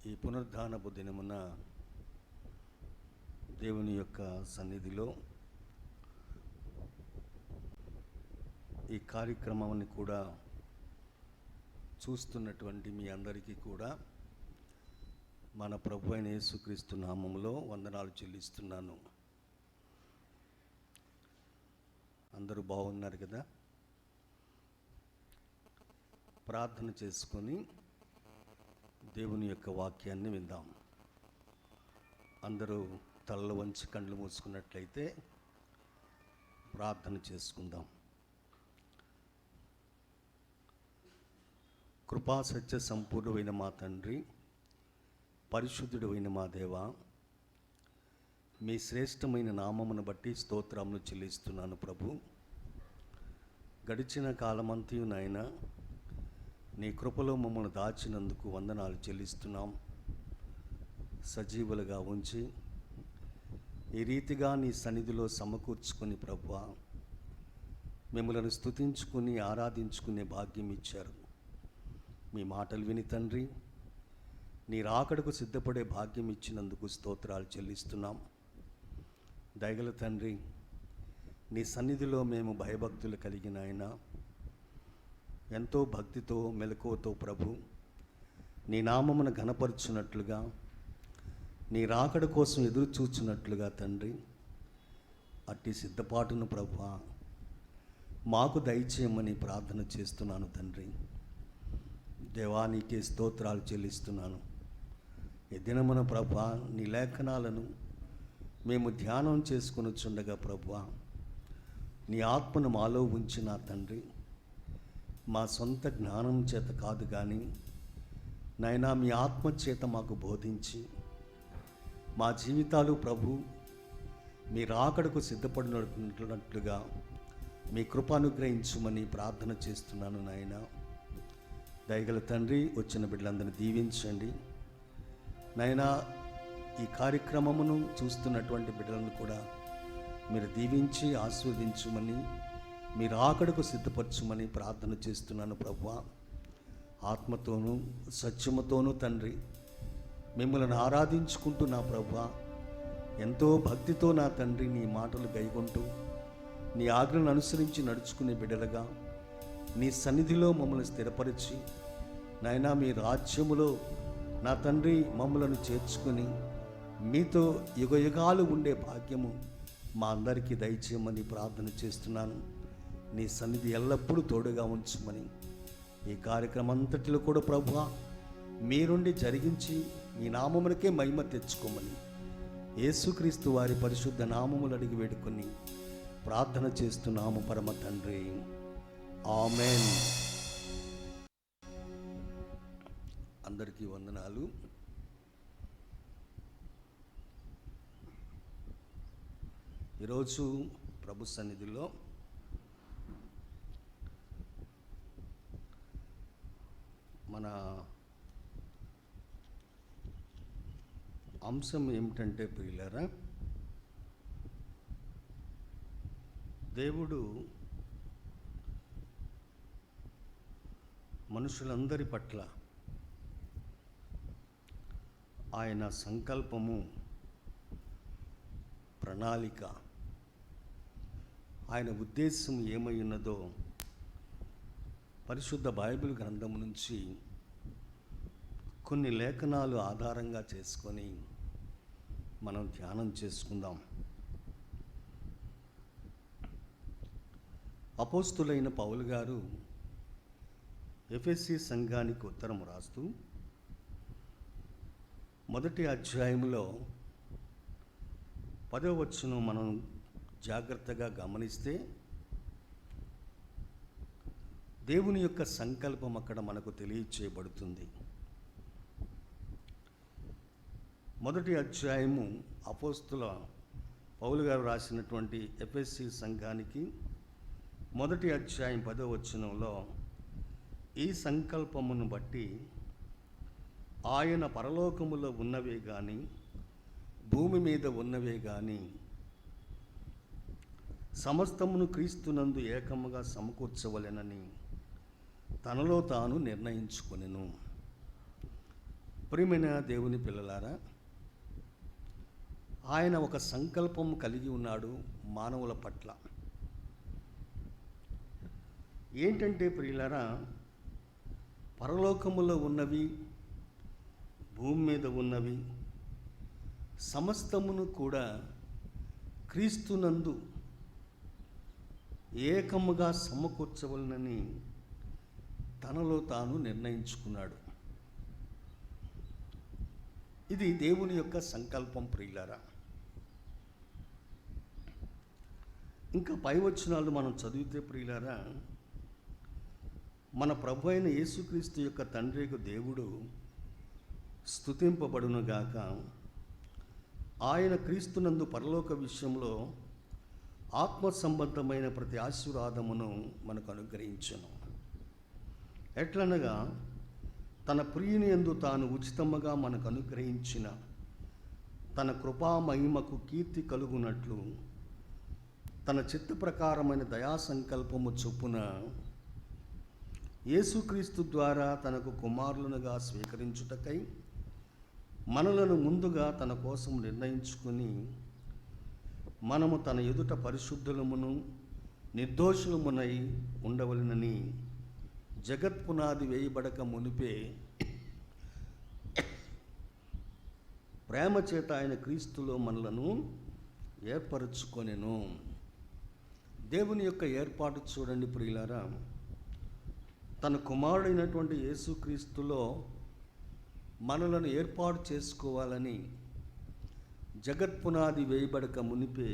ఈ పునరుద్ధానపు దినమున దేవుని యొక్క సన్నిధిలో ఈ కార్యక్రమాన్ని కూడా చూస్తున్నటువంటి మీ అందరికీ కూడా మన ప్రభు అయిన యేసుక్రీస్తు నామములో వందనాలు చెల్లిస్తున్నాను. అందరూ బాగున్నారు కదా? ప్రార్థన చేసుకొని దేవుని యొక్క వాక్యాన్ని విందాం. అందరూ తలలు వంచి కళ్ళు మూసుకున్నట్లయితే ప్రార్థన చేసుకుందాం. కృపా సత్య సంపూర్ణమైన మా తండ్రి, పరిశుద్ధుడు అయిన మా దేవ, మీ శ్రేష్టమైన నామమును బట్టి స్తోత్రములు చెల్లిస్తున్నాను ప్రభు. గడిచిన కాలమంతయు నాయన నీ కృపలో మమ్మల్ని దాచినందుకు వందనాలు చెల్లిస్తున్నాం. సజీవులుగా ఉంచి ఈ రీతిగా నీ సన్నిధిలో సమకూర్చుకుని ప్రభువా మిమ్మల్ని స్తుతించుకుని ఆరాధించుకునే భాగ్యం ఇచ్చారు. మీ మాటలు విని తండ్రి నీ రాకడకు సిద్ధపడే భాగ్యం ఇచ్చినందుకు స్తోత్రాలు చెల్లిస్తున్నాం. దయగల తండ్రి, నీ సన్నిధిలో మేము భయభక్తులు కలిగిన ఆయన ఎంతో భక్తితో మెలకువతో ప్రభు నీ నామమును ఘనపరుచున్నట్లుగా, నీ రాకడ కోసం ఎదురు చూచున్నట్లుగా తండ్రి అట్టి సిద్ధపాటును ప్రభువా మాకు దయచేయమని ప్రార్థన చేస్తున్నాను తండ్రి. దేవానికి స్తోత్రాలు చెల్లిస్తున్నాను. ఈ దినమున ప్రభువా నీ లేఖనాలను మేము ధ్యానం చేసుకొనుచుండగా ప్రభువా నీ ఆత్మను మాలో ఉంచిన తండ్రి, మా సొంత జ్ఞానం చేత కాదు కానీ నాయనా మీ ఆత్మ చేత మాకు బోధించి మా జీవితాలు ప్రభు మీ రాకడకు సిద్ధపడినట్లుగా మీ కృప అనుగ్రహించుమని ప్రార్థన చేస్తున్నాను నాయన. దయగల తండ్రి, వచ్చిన బిడ్డలందరినీ దీవించండి నాయనా. ఈ కార్యక్రమమును చూస్తున్నటువంటి బిడ్డలను కూడా మీరు దీవించి ఆస్వాదించుమని, మీరు ఆకడకు సిద్ధపరచుమని ప్రార్థన చేస్తున్నాను ప్రభువా. ఆత్మతోనూ సత్యముతోనూ తండ్రి మిమ్మల్ని ఆరాధించుకుంటూ నా ప్రభువా ఎంతో భక్తితో నా తండ్రి నీ మాటలు గైకొంటూ నీ ఆజ్ఞను అనుసరించి నడుచుకునే బిడ్డలుగా నీ సన్నిధిలో మమ్మల్ని స్థిరపరిచి నాయనా మీ రాజ్యములో నా తండ్రి మమ్మలను చేర్చుకొని మీతో యుగయుగాలు ఉండే భాగ్యము మా అందరికీ దయచేయమని ప్రార్థన చేస్తున్నాను. నీ సన్నిధి ఎల్లప్పుడూ తోడుగా ఉంచమని, ఈ కార్యక్రమం అంతటిలో కూడా ప్రభువా మీరుండి జరిగించి మీ నామములకే మహిమ తెచ్చుకోమని యేసుక్రీస్తు వారి పరిశుద్ధ నామములు అడిగి వేడుకొని ప్రార్థన చేస్తున్నాము పరమ తండ్రి. ఆమెన్. అందరికీ వందనాలు. ఈరోజు ప్రభు సన్నిధిలో మన అంశం ఏమిటంటే ప్రియులారా, దేవుడు మనుషులందరి పట్ల ఆయన సంకల్పము, ప్రణాళిక, ఆయన ఉద్దేశం ఏమై ఉన్నదో పరిశుద్ధ బైబిల్ గ్రంథం నుంచి కొన్ని లేఖనాలు ఆధారంగా చేసుకొని మనం ధ్యానం చేసుకుందాం. అపోస్తులైన పౌలు గారు ఎఫెసీ సంఘానికి ఉత్తరం రాస్తూ మొదటి అధ్యాయంలో 10వ వచనం మనం జాగ్రత్తగా గమనిస్తే దేవుని యొక్క సంకల్పం అక్కడ మనకు తెలియచేయబడుతుంది. మొదటి అధ్యాయము అపోస్తుల పౌలు గారు రాసినటువంటి ఎఫెసీ సంఘానికి మొదటి అధ్యాయం 10వ వచనంలో ఈ సంకల్పమును బట్టి ఆయన పరలోకములో ఉన్నవే కానీ భూమి మీద ఉన్నవే కానీ సమస్తమును క్రీస్తునందు ఏకముగా సమకూర్చవలెనని తనలో తాను నిర్ణయించుకొనెను. ప్రియమైన దేవుని పిల్లలారా, ఆయన ఒక సంకల్పం కలిగి ఉన్నాడు మానవుల పట్ల. ఏంటంటే ప్రియులారా, పరలోకములో ఉన్నవి, భూమి మీద ఉన్నవి సమస్తమును కూడా క్రీస్తునందు ఏకముగా సమకూర్చవలనని తనలో తాను నిర్ణయించుకున్నాడు. ఇది దేవుని యొక్క సంకల్పం ప్రియులారా. ఇంకా పై వచనాలు మనం చదివితే ప్రియులారా, మన ప్రభు అయిన యేసుక్రీస్తు యొక్క తండ్రికి దేవుడు స్తుతింపబడునుగాక. ఆయన క్రీస్తునందు పరలోక విషయంలో ఆత్మ సంబంధమైన ప్రతి ఆశీర్వాదమును మనకు అనుగ్రహించును. ఎట్లనగా తన ప్రియుని యందు తాను ఉచితముగా మనకు అనుగ్రహించిన తన కృపా మహిమకు కీర్తి కలుగునట్లు తన చిత్త ప్రకారమైన దయా సంకల్పము చొప్పున యేసుక్రీస్తు ద్వారా తనకు కుమారులనుగా స్వీకరించుటకై మనలను ముందుగా తన కోసం నిర్ణయించుకుని మనము తన ఎదుట పరిశుద్ధులమును నిర్దోషులమునై ఉండవలెనని జగత్పునాది వేయబడక మునిపే ప్రేమ చేత ఆయన క్రీస్తులో మనలను ఏర్పరచుకొనెను. దేవుని యొక్క ఏర్పాటు చూడండి ప్రియులారా. తన కుమారుడైనటువంటి యేసుక్రీస్తులో మనలను ఏర్పాటు చేసుకోవాలని జగత్పునాది వేయబడక మునిపే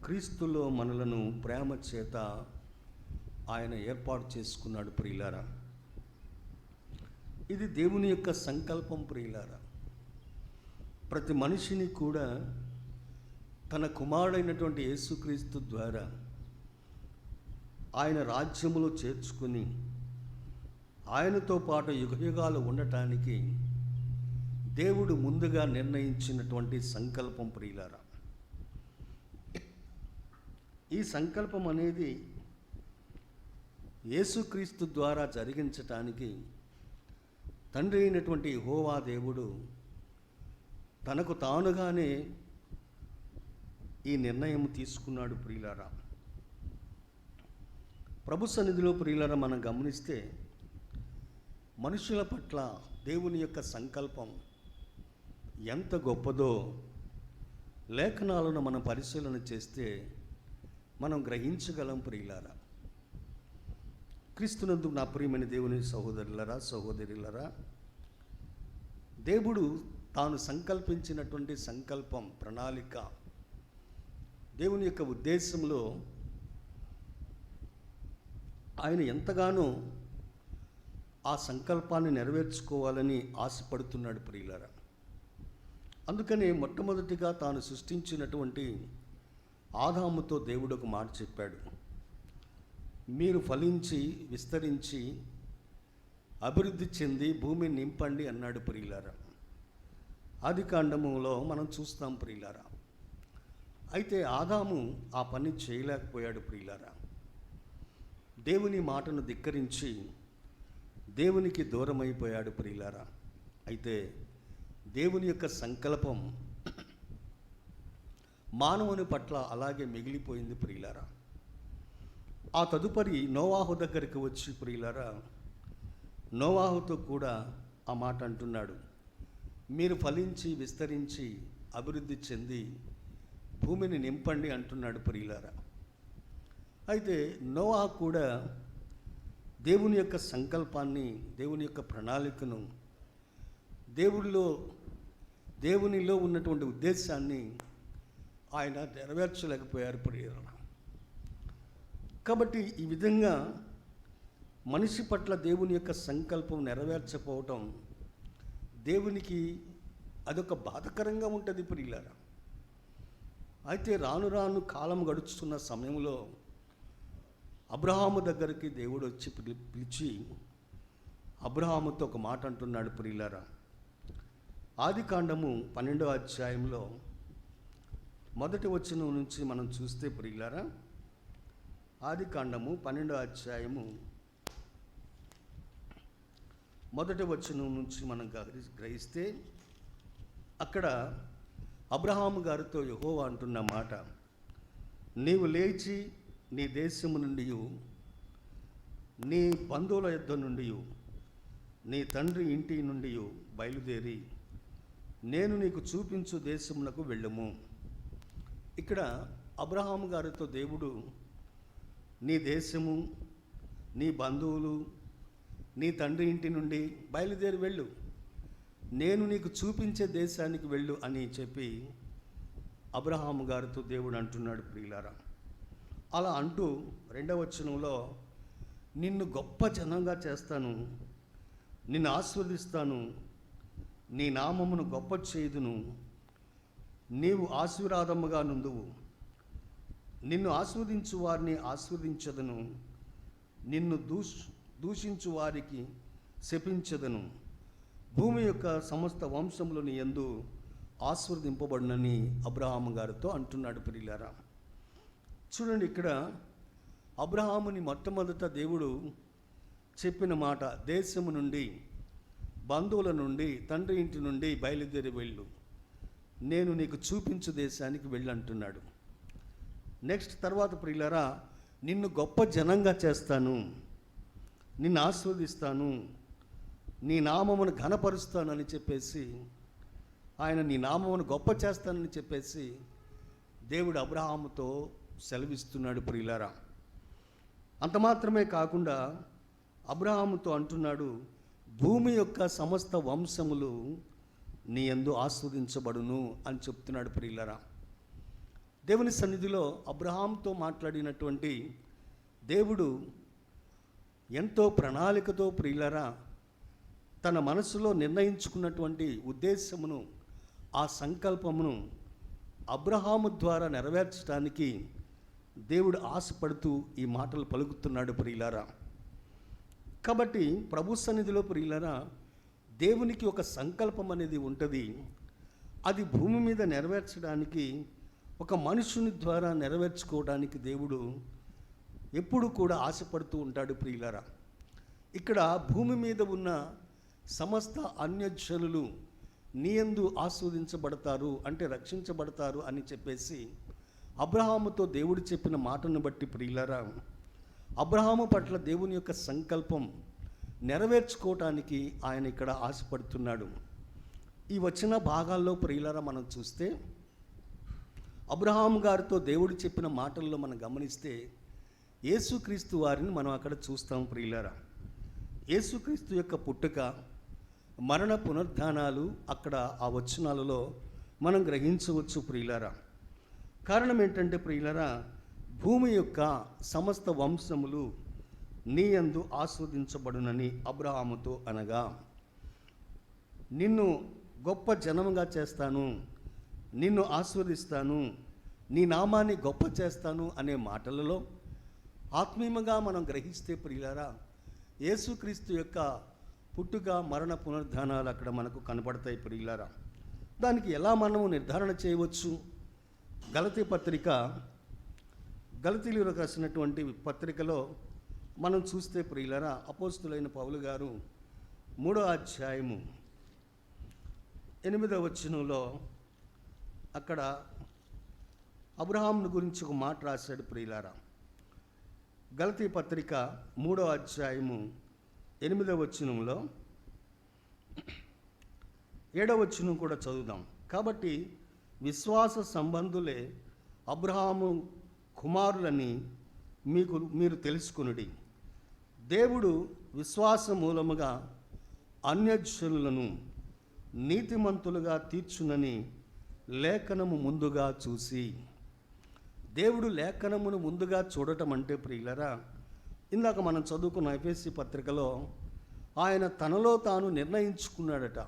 క్రీస్తులో మనలను ప్రేమ చేత ఆయన ఏర్పాటు చేసుకున్నాడు ప్రియులారా. ఇది దేవుని యొక్క సంకల్పం ప్రియులారా. ప్రతి మనిషిని కూడా తన కుమారుడైనటువంటి యేసుక్రీస్తు ద్వారా ఆయన రాజ్యములో చేర్చుకుని ఆయనతో పాటు యుగయుగాలు ఉండటానికి దేవుడు ముందుగా నిర్ణయించినటువంటి సంకల్పం ప్రియులారా. ఈ సంకల్పం అనేది యేసుక్రీస్తు ద్వారా జరిగించటానికి తండ్రి అయినటువంటి యెహోవా దేవుడు తనకు తానుగానే ఈ నిర్ణయం తీసుకున్నాడు ప్రియులారా. ప్రభు సన్నిధిలో ప్రియులారా మనం గమనిస్తే మనుషుల పట్ల దేవుని యొక్క సంకల్పం ఎంత గొప్పదో లేఖనాలను మనం పరిశీలన చేస్తే మనం గ్రహించగలం ప్రియులారా. క్రీస్తునందు నా ప్రియమైన దేవుని సహోదరులరా, సహోదరులరా, దేవుడు తాను సంకల్పించినటువంటి సంకల్పం, ప్రణాళిక, దేవుని యొక్క ఉద్దేశంలో ఆయన ఎంతగానో ఆ సంకల్పాన్ని నెరవేర్చుకోవాలని ఆశపడుతున్నాడు ప్రియులారా. అందుకనే మొట్టమొదటిగా తాను సృష్టించినటువంటి ఆదాముతో దేవుడు ఒక మాట చెప్పాడు. మీరు ఫలించి విస్తరించి అభివృద్ధి చెంది భూమిని నింపండి అన్నాడు ప్రియులారా. ఆదికాండములో మనం చూస్తాం ప్రియులారా. అయితే ఆదాము ఆ పని చేయలేకపోయాడు ప్రియులారా. దేవుని మాటను ధిక్కరించి దేవునికి దూరమైపోయాడు ప్రియులారా. అయితే దేవుని యొక్క సంకల్పం మానవుని పట్ల అలాగే మిగిలిపోయింది ప్రియులారా. ఆ తదుపరి నోవాహు దగ్గరికి వచ్చి ప్రియులారా, నోవాహుతో కూడా ఆ మాట అంటున్నాడు. మీరు ఫలించి విస్తరించి అభివృద్ధి చెంది భూమిని నింపండి అంటున్నాడు ప్రియులారా. అయితే నోవాహు కూడా దేవుని యొక్క సంకల్పాన్ని, దేవుని యొక్క ప్రణాళికను, దేవునిలో ఉన్నటువంటి ఉద్దేశాన్ని ఆయన నెరవేర్చలేకపోయారు ప్రియులారా. కాబట్టి ఈ విధంగా మనిషి పట్ల దేవుని యొక్క సంకల్పం నెరవేర్చకపోవటం దేవునికి అదొక బాధకరంగా ఉంటుంది ప్రియులారా. అయితే రాను రాను కాలం గడుస్తున్న సమయంలో అబ్రహాము దగ్గరికి దేవుడు వచ్చి పిలిచి అబ్రహాముతో ఒక మాట అంటున్నాడు ప్రియులారా. ఆదికాండము 12వ అధ్యాయంలో మొదటి వచనం నుంచి మనం చూస్తే ప్రియులారా, ఆదికాండము 12వ అధ్యాయము మొదటి వచనం నుంచి మనం గ్రహిస్తే అక్కడ అబ్రహాము గారితో యెహోవా అంటున్న మాట, నీవు లేచి నీ దేశము నుండి నీ బంధువుల యొద్ద నుండి నీ తండ్రి ఇంటి నుండి బయలుదేరి నేను నీకు చూపించు దేశమునకు వెళ్ళుము. ఇక్కడ అబ్రహాము గారితో దేవుడు నీ దేశము, నీ బంధువులు, నీ తండ్రి ఇంటి నుండి బయలుదేరి వెళ్ళు, నేను నీకు చూపించే దేశానికి వెళ్ళు అని చెప్పి అబ్రహాము గారితో దేవుడు అంటున్నాడు ప్రియులారా. అలా అంటూ 2వ వచనంలో నిన్ను గొప్ప జనంగా చేస్తాను, నిన్ను ఆశీర్వదిస్తాను, నీ నామమును గొప్ప చేయుదును, నీవు ఆశీర్వాదముగా నుందువు, నిన్ను ఆస్వాదించు వారిని ఆస్వాదించదను, నిన్ను దూషించు వారికి శపించదను, భూమి యొక్క సమస్త వంశములు నీ యందు ఆశీర్వదింపబడునని అబ్రహాము గారితో అంటున్నాడు ప్రియులారా. చూడండి, ఇక్కడ అబ్రహాముని మొట్టమొదట దేవుడు చెప్పిన మాట, దేశము నుండి, బంధువుల నుండి, తండ్రి ఇంటి నుండి బయలుదేరి వెళ్ళు, నేను నీకు చూపించు దేశానికి వెళ్ళు అంటున్నాడు. నెక్స్ట్ తర్వాత ప్రియులారా, నిన్ను గొప్ప జనంగా చేస్తాను, నిన్ను ఆస్వాదిస్తాను, నీ నామమును ఘనపరుస్తానని చెప్పేసి, ఆయన నీ నామమును గొప్ప చేస్తానని చెప్పేసి దేవుడు అబ్రహాముతో సెలవిస్తున్నాడు ప్రియులారా. అంత మాత్రమే కాకుండా అబ్రహాముతో అంటున్నాడు, భూమి యొక్క సమస్త వంశములు నీ యందు ఆస్వాదించబడును అని చెప్తున్నాడు ప్రియులారా. దేవుని సన్నిధిలో అబ్రహాముతో మాట్లాడినటువంటి దేవుడు ఎంతో ప్రణాళికతో ప్రియులారా తన మనసులో నిర్ణయించుకున్నటువంటి ఉద్దేశమును, ఆ సంకల్పమును అబ్రహాము ద్వారా నెరవేర్చడానికి దేవుడు ఆశపడుతూ ఈ మాటలు పలుకుతున్నాడు ప్రియులారా. కాబట్టి ప్రభు సన్నిధిలో ప్రియులారా, దేవునికి ఒక సంకల్పం అనేది ఉంటుంది. అది భూమి మీద నెరవేర్చడానికి, ఒక మనుషుని ద్వారా నెరవేర్చుకోవడానికి దేవుడు ఎప్పుడు కూడా ఆశపడుతూ ఉంటాడు ప్రియులారా. ఇక్కడ భూమి మీద ఉన్న సమస్త అన్యజనులు నీ యందు ఆస్వాదించబడతారు, అంటే రక్షించబడతారు అని చెప్పేసి అబ్రహాముతో దేవుడు చెప్పిన మాటను బట్టి ప్రియులారా, అబ్రహాము పట్ల దేవుని యొక్క సంకల్పం నెరవేర్చుకోవటానికి ఆయన ఇక్కడ ఆశపడుతున్నాడు. ఈ వచ్చిన భాగాల్లో ప్రియులారా మనం చూస్తే, అబ్రహాము గారితో దేవుడు చెప్పిన మాటల్లో మనం గమనిస్తే యేసుక్రీస్తు వారిని మనం అక్కడ చూస్తాం ప్రియులారా. యేసుక్రీస్తు యొక్క పుట్టుక, మరణ పునరుద్ధానాలు అక్కడ ఆ వచనాలలో మనం గ్రహించవచ్చు ప్రియులారా. కారణం ఏంటంటే ప్రియులారా, భూమి యొక్క సమస్త వంశములు నీ యందు ఆస్వాదించబడునని అబ్రహాముతో అనగా, నిన్ను గొప్ప జనముగా చేస్తాను, నిన్ను ఆస్వాదిస్తాను, నీ నామాన్ని గొప్ప చేస్తాను అనే మాటలలో ఆత్మీయంగా మనం గ్రహిస్తే ప్రియులారా, యేసుక్రీస్తు యొక్క పుట్టుక, మరణ పునరుద్ధానాలు అక్కడ మనకు కనపడతాయి ప్రియులారా. దానికి ఎలా మనము నిర్ధారణ చేయవచ్చు? గలతీయులకు రాసినటువంటి పత్రికలో మనం చూస్తే ప్రియులారా, అపోస్తులైన పౌలు గారు 3వ అధ్యాయము 8వ వచనంలో అక్కడ అబ్రహామును గురించి ఒక మాట రాశాడు ప్రియులారా. గలతీ పత్రిక 3వ అధ్యాయము 8వ వచనంలో 7వ వచనం కూడా చదువుదాం. కాబట్టి విశ్వాస సంబంధులే అబ్రహాము కుమారులని మీరు తెలుసుకొనుడి. దేవుడు విశ్వాస మూలముగా అన్యజనులను నీతిమంతులుగా తీర్చునని లేఖనము ముందుగా చూసి, దేవుడు లేఖనమును ముందుగా చూడటం అంటే ప్రియులరా, ఇందాక మనం చదువుకున్న ఎఫెసీ పత్రికలో ఆయన తనలో తాను నిర్ణయించుకున్నాడట.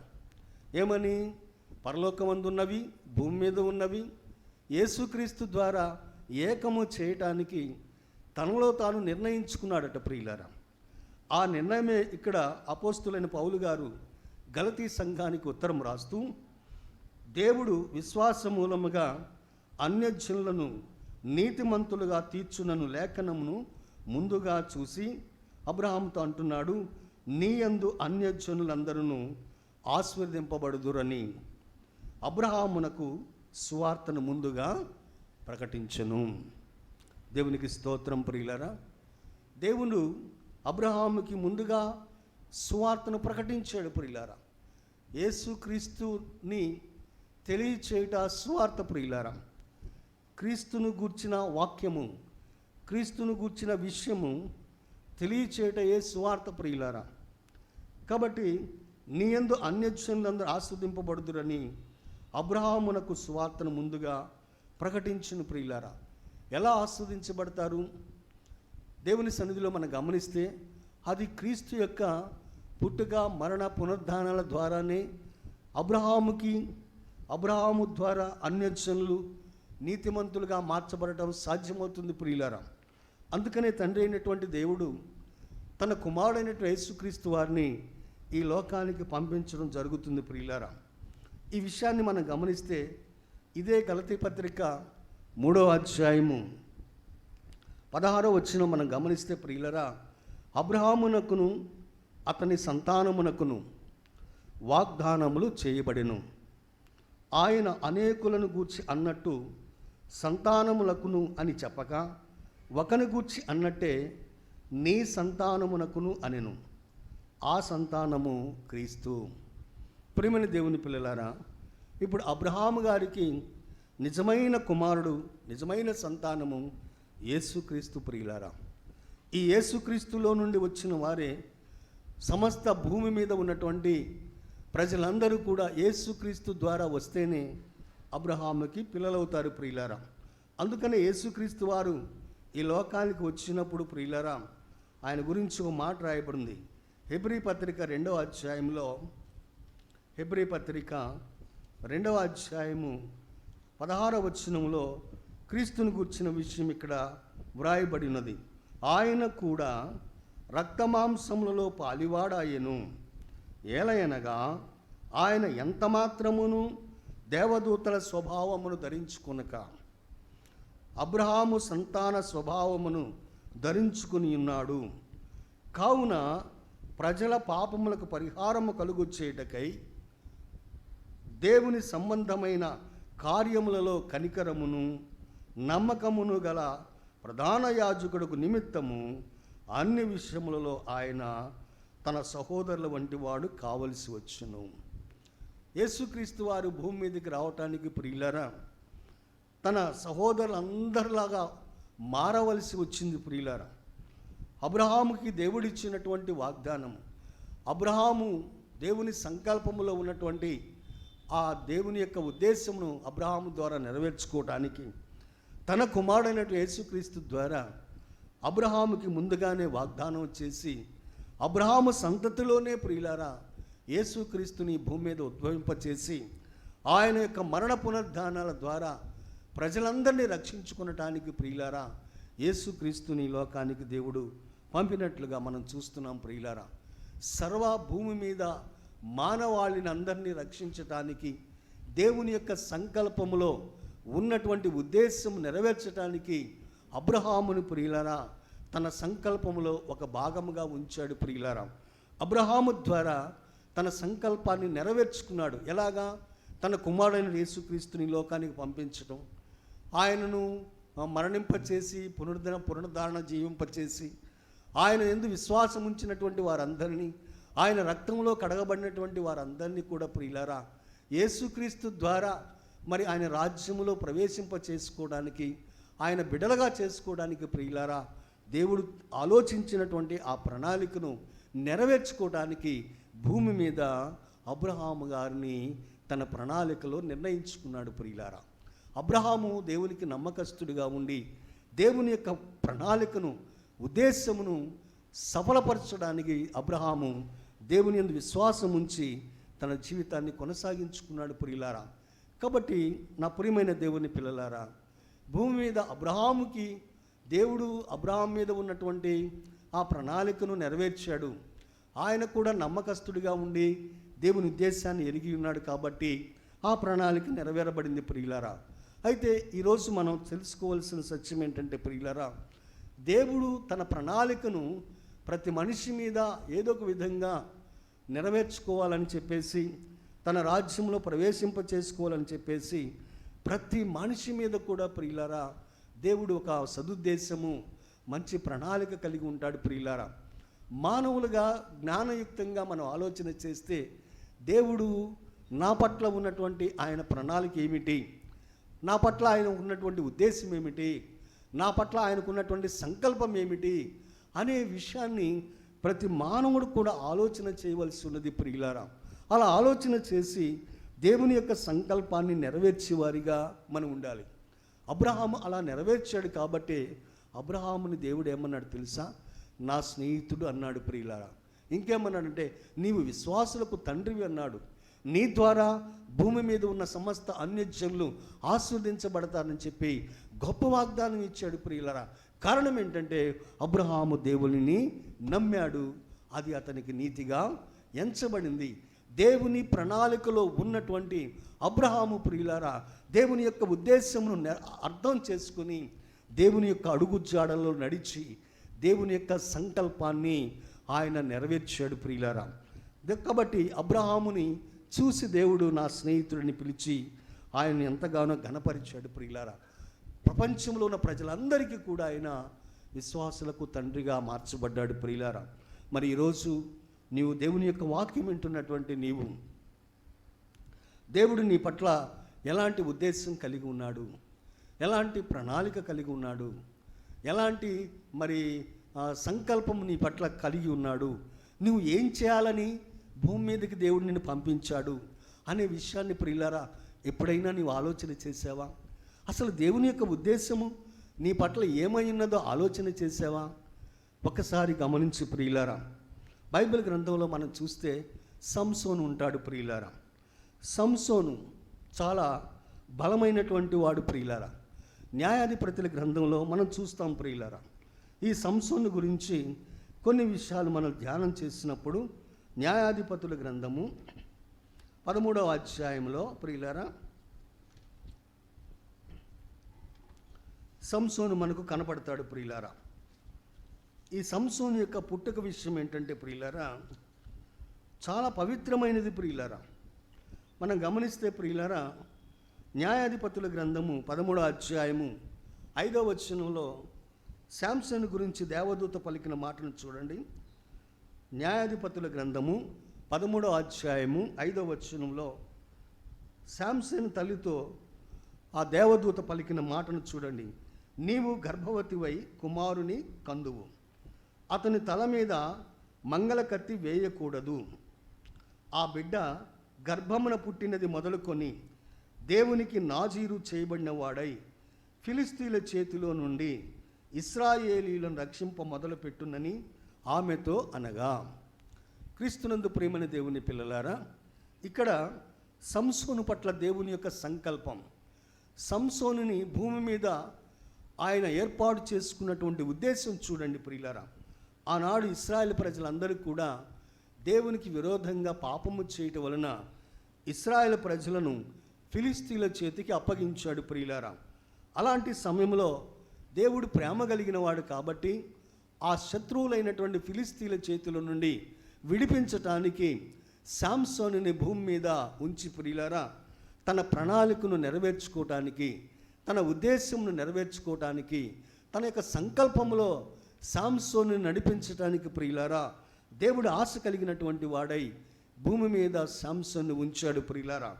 ఏమని? పరలోకమందున్నవి, భూమి మీద ఉన్నవి యేసుక్రీస్తు ద్వారా ఏకము చేయటానికి తనలో తాను నిర్ణయించుకున్నాడట ప్రియులారా. ఆ నిర్ణయమే ఇక్కడ అపోస్తులైన పౌలు గారు గలతీ సంఘానికి ఉత్తరం రాస్తూ, దేవుడు విశ్వాస మూలముగా అన్యజనులను నీతిమంతులుగా తీర్చునను లేఖనమును ముందుగా చూసి అబ్రహాముతో అంటున్నాడు, నీ యందు అన్యజనులందరూ ఆశీర్వదింపబడుదురని అబ్రహామునకు సువార్తను ముందుగా ప్రకటించెను. దేవునికి స్తోత్రం ప్రియులారా. దేవుడు అబ్రహాముకి ముందుగా సువార్తను ప్రకటించాడు ప్రియులారా. యేసుక్రీస్తుని తెలియచేయుట సువార్త ప్రియులారా. క్రీస్తును గూర్చిన వాక్యము, క్రీస్తును గూర్చిన విషయము తెలియచేయుట ఏ సువార్త ప్రియులారా. కాబట్టి నీ యందు అన్యజనులందరూ ఆస్వాదింపబడుదురని అబ్రహామునకు సువార్తను ముందుగా ప్రకటించిన ప్రియులారా. ఎలా ఆస్వాదించబడతారు? దేవుని సన్నిధిలో మనం గమనిస్తే అది క్రీస్తు యొక్క పుట్టుక, మరణ, పునరుద్ధానాల ద్వారానే అబ్రహాము ద్వారా అన్యజనులు నీతిమంతులుగా మార్చబడటం సాధ్యమవుతుంది ప్రియులారా. అందుకనే తండ్రి అయినటువంటి దేవుడు తన కుమారుడైనటువంటి యేసుక్రీస్తు వారిని ఈ లోకానికి పంపించడం జరుగుతుంది ప్రియులారా. ఈ విషయాన్ని మనం గమనిస్తే ఇదే గలతీ పత్రిక 3వ అధ్యాయము 16వ వచనం మనం గమనిస్తే ప్రియులారా, అబ్రహామునకును అతని సంతానమునకును వాగ్దానములు చేయబడెను. ఆయన అనేకులను గూర్చి అన్నట్టు సంతానములకును అని చెప్పక ఒకని గూర్చి అన్నట్టే నీ సంతానమునకును అనెను. ఆ సంతానము క్రీస్తు. ప్రియమైన దేవుని పిల్లలారా, ఇప్పుడు అబ్రహాము గారికి నిజమైన కుమారుడు, నిజమైన సంతానము యేసుక్రీస్తు ప్రియులారా. ఈ యేసుక్రీస్తులో నుండి వచ్చిన వారే సమస్త భూమి మీద ఉన్నటువంటి ప్రజలందరూ కూడా యేసుక్రీస్తు ద్వారా వస్తేనే అబ్రహాముకి పిల్లలవుతారు ప్రియులారా. అందుకనే యేసుక్రీస్తు వారు ఈ లోకానికి వచ్చినప్పుడు ప్రియులారా, ఆయన గురించి ఒక మాట రాయబడింది. హెబ్రీ పత్రిక 2వ అధ్యాయంలో, హెబ్రీ పత్రిక 2వ అధ్యాయము 16వ వచనంలో క్రీస్తుని గుర్చిన విషయం ఇక్కడ వ్రాయబడినది. ఆయన కూడా రక్తమాంసములలో పాలివాడాయెను. ఏలయనగా ఆయన ఎంత మాత్రమును దేవదూతల స్వభావమును ధరించుకొనక అబ్రహాము సంతాన స్వభావమును ధరించుకుని ఉన్నాడు. కావున ప్రజల పాపములకు పరిహారము కలుగొచ్చేటకై దేవుని సంబంధమైన కార్యములలో కనికరమును నమ్మకమును గల ప్రధాన యాజకుడుకు నిమిత్తము అన్ని విషయములలో ఆయన తన సహోదరుల వంటి వాడు కావలసి వచ్చును. యేసుక్రీస్తు వారు భూమి మీదకి రావటానికి ప్రియులరా తన సహోదరులందరిలాగా మారవలసి వచ్చింది ప్రియులరా. అబ్రహాముకి దేవుడిచ్చినటువంటి వాగ్దానం, అబ్రహాము దేవుని సంకల్పములో ఉన్నటువంటి ఆ దేవుని యొక్క ఉద్దేశమును అబ్రహాము ద్వారా నెరవేర్చుకోవటానికి తన కుమారుడైనటువంటి యేసుక్రీస్తు ద్వారా అబ్రహాముకి ముందుగానే వాగ్దానం చేసి అబ్రహాము సంతతిలోనే ప్రియులారా యేసుక్రీస్తుని భూమి మీద ఉద్భవింపచేసి ఆయన యొక్క మరణ పునరుద్ధానాల ద్వారా ప్రజలందరినీ రక్షించుకునటానికి ప్రియులారా యేసుక్రీస్తుని లోకానికి దేవుడు పంపినట్లుగా మనం చూస్తున్నాం ప్రియులారా. సర్వ భూమి మీద మానవాళిని అందరినీ రక్షించటానికి దేవుని యొక్క సంకల్పములో ఉన్నటువంటి ఉద్దేశం నెరవేర్చడానికి అబ్రహాముని ప్రియులారా తన సంకల్పములో ఒక భాగముగా ఉంచాడు ప్రియులారా. అబ్రహాము ద్వారా తన సంకల్పాన్ని నెరవేర్చుకున్నాడు. ఎలాగా? తన కుమారుడైన యేసుక్రీస్తుని లోకానికి పంపించడం, ఆయనను మరణింపచేసి పునరుద్ధారణ జీవింపచేసి ఆయన యందు విశ్వాసం ఉంచినటువంటి వారందరినీ, ఆయన రక్తంలో కడగబడినటువంటి వారందరినీ కూడా ప్రియులారా యేసుక్రీస్తు ద్వారా మరి ఆయన రాజ్యములో ప్రవేశింప చేసుకోవడానికి, ఆయన బిడలగా చేసుకోవడానికి ప్రియులారా దేవుడు ఆలోచించినటువంటి ఆ ప్రణాళికను నెరవేర్చుకోవడానికి భూమి మీద అబ్రహాము గారిని తన ప్రణాళికలో నిర్ణయించుకున్నాడు ప్రియులారా. అబ్రహాము దేవునికి నమ్మకస్తుడిగా ఉండి దేవుని యొక్క ప్రణాళికను ఉద్దేశమును సఫలపరచడానికి అబ్రహాము దేవుని యందు విశ్వాసం ఉంచి తన జీవితాన్ని కొనసాగించుకున్నాడు ప్రియులారా. కాబట్టి నా ప్రియమైన దేవుని పిల్లలారా, భూమి మీద అబ్రహాముకి దేవుడు అబ్రహాం మీద ఉన్నటువంటి ఆ ప్రణాళికను నెరవేర్చాడు. ఆయన కూడా నమ్మకస్తుడిగా ఉండి దేవుని ఉద్దేశాన్ని ఎరిగి ఉన్నాడు కాబట్టి ఆ ప్రణాళిక నెరవేరబడింది ప్రియులారా. అయితే ఈరోజు మనం తెలుసుకోవాల్సిన సత్యం ఏంటంటే ప్రియులారా, దేవుడు తన ప్రణాళికను ప్రతి మనిషి మీద ఏదో ఒక విధంగా నెరవేర్చుకోవాలని చెప్పేసి, తన రాజ్యంలో ప్రవేశింప చేసుకోవాలని చెప్పేసి ప్రతి మనిషి మీద కూడా ప్రియులారా దేవుడు ఒక సదుద్దేశము, మంచి ప్రణాళిక కలిగి ఉంటాడు ప్రియులారా. మానవులుగా జ్ఞానయుక్తంగా మనం ఆలోచన చేస్తే దేవుడు నా పట్ల ఉన్నటువంటి ఆయన ప్రణాళిక ఏమిటి, నా పట్ల ఆయన ఉన్నటువంటి ఉద్దేశం ఏమిటి, నా పట్ల ఆయనకున్నటువంటి సంకల్పం ఏమిటి అనే విషయాన్ని ప్రతి మానవుడు కూడా ఆలోచన చేయవలసి ఉన్నది ప్రియులారా. అలా ఆలోచన చేసి దేవుని యొక్క సంకల్పాన్ని నెరవేర్చే వారిగా మనం ఉండాలి. అబ్రహాము అలా నెరవేర్చాడు కాబట్టి అబ్రహాముని దేవుడు ఏమన్నాడు తెలుసా? నా స్నేహితుడు అన్నాడు ప్రియులారా. ఇంకేమన్నాడంటే నీవు విశ్వాసులకు తండ్రివి అన్నాడు. నీ ద్వారా భూమి మీద ఉన్న సమస్త అన్యజనులు ఆస్వాదించబడతారని చెప్పి గొప్ప వాగ్దానం ఇచ్చాడు ప్రియులారా. కారణం ఏంటంటే అబ్రహాము దేవునిని నమ్మాడు, అది అతనికి నీతిగా ఎంచబడింది. దేవుని ప్రణాళికలో ఉన్నటువంటి అబ్రహాము ప్రియులారా దేవుని యొక్క ఉద్దేశమును అర్థం చేసుకుని దేవుని యొక్క అడుగుజాడల్లో నడిచి దేవుని యొక్క సంకల్పాన్ని ఆయన నెరవేర్చాడు ప్రియులారా. కాబట్టి అబ్రహాముని చూసి దేవుడు నా స్నేహితుడిని పిలిచి ఆయన ఎంతగానో ఘనపరిచాడు ప్రియులారా. ప్రపంచంలో ఉన్న ప్రజలందరికీ కూడా ఆయన విశ్వాసులకు తండ్రిగా మార్చబడ్డాడు ప్రియులారా. మరి ఈరోజు నీవు దేవుని యొక్క వాక్యం వింటున్నటువంటి నీవు దేవుడు నీ పట్ల ఎలాంటి ఉద్దేశం కలిగి ఉన్నాడు, ఎలాంటి ప్రణాళిక కలిగి ఉన్నాడు, ఎలాంటి మరి సంకల్పం నీ పట్ల కలిగి ఉన్నాడు, నువ్వు ఏం చేయాలని భూమి మీదకి దేవుడు నిన్ను పంపించాడు అనే విషయాన్ని ప్రియులారా ఎప్పుడైనా నీవు ఆలోచన చేసావా? అసలు దేవుని యొక్క ఉద్దేశము నీ పట్ల ఏమై ఉన్నదో ఆలోచన చేసావా? ఒకసారి గమనించి ప్రియులారా, బైబిల్ గ్రంథంలో మనం చూస్తే సంసోను ఉంటాడు ప్రియులారా. సంసోను చాలా బలమైనటువంటి వాడు ప్రియులారా. న్యాయాధిపతుల గ్రంథంలో మనం చూస్తాం ప్రియులారా. ఈ సంసోను గురించి కొన్ని విషయాలు మనం ధ్యానం చేసినప్పుడు న్యాయాధిపతుల గ్రంథము 13వ అధ్యాయంలో ప్రియులారా సంసోను మనకు కనపడతాడు ప్రియులారా. ఈ సంసోను యొక్క పుట్టుక విషయం ఏంటంటే ప్రియులారా చాలా పవిత్రమైనది ప్రియులారా. మనం గమనిస్తే ప్రియులారా న్యాయాధిపతుల గ్రంథము 13వ అధ్యాయము 5వ వచనంలో శాంసన్ గురించి దేవదూత పలికిన మాటను చూడండి. న్యాయాధిపతుల గ్రంథము 13వ అధ్యాయము 5వ వచనంలో శాంసన్ తల్లితో ఆ దేవదూత పలికిన మాటను చూడండి. నీవు గర్భవతివై కుమారుని కందువు, అతని తల మీద మంగళ కత్తి వేయకూడదు. ఆ బిడ్డ గర్భమున పుట్టినది మొదలుకొని దేవునికి నాజీరు చేయబడిన వాడై ఫిలిస్తీన్ల చేతిలో నుండి ఇశ్రాయేలీలను రక్షింప మొదలుపెట్టునని ఆమెతో అనగా. క్రీస్తునందు ప్రేమని దేవుని పిల్లలారా, ఇక్కడ సంసోను పట్ల దేవుని యొక్క సంకల్పం, సంసోనుని భూమి మీద ఆయన ఏర్పాటు చేసుకున్నటువంటి ఉద్దేశం చూడండి ప్రియులారా. ఆనాడు ఇశ్రాయేల్ ప్రజలందరూ కూడా దేవునికి విరోధంగా పాపము చేయటం వలన ఇశ్రాయేల్ ప్రజలను ఫిలిస్తీన్ల చేతికి అప్పగించాడు ప్రియులారా. అలాంటి సమయంలో దేవుడు ప్రేమ కలిగిన వాడు కాబట్టి ఆ శత్రువులైనటువంటి ఫిలిస్తీన్ల చేతుల నుండి విడిపించటానికి శాంసోనుని భూమి మీద ఉంచి ప్రియులారా తన ప్రణాళికను నెరవేర్చుకోవటానికి, తన ఉద్దేశంను నెరవేర్చుకోవటానికి, తన యొక్క సంకల్పంలో శాంసోను నడిపించటానికి ప్రియులారా దేవుడు ఆశ కలిగినటువంటి వాడై భూమి మీద శాంసోను ఉంచాడు ప్రియులారా.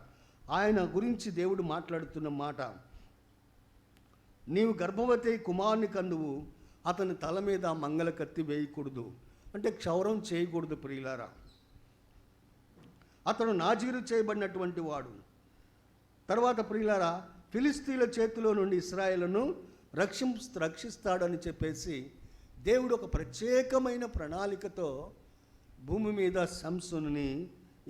ఆయన గురించి దేవుడు మాట్లాడుతున్న మాట, నీవు గర్భవతి కుమారుని కందువు, అతని తల మీద మంగళ కత్తి వేయకూడదు, అంటే క్షౌరం చేయకూడదు ప్రియులారా. అతడు నాజీరు చేయబడినటువంటి వాడు. తర్వాత ప్రియులారా ఫిలిస్తీన్ల చేతిలో నుండి ఇశ్రాయేలును రక్షిస్తాడని చెప్పేసి దేవుడు ఒక ప్రత్యేకమైన ప్రణాళికతో భూమి మీద సంసోనుని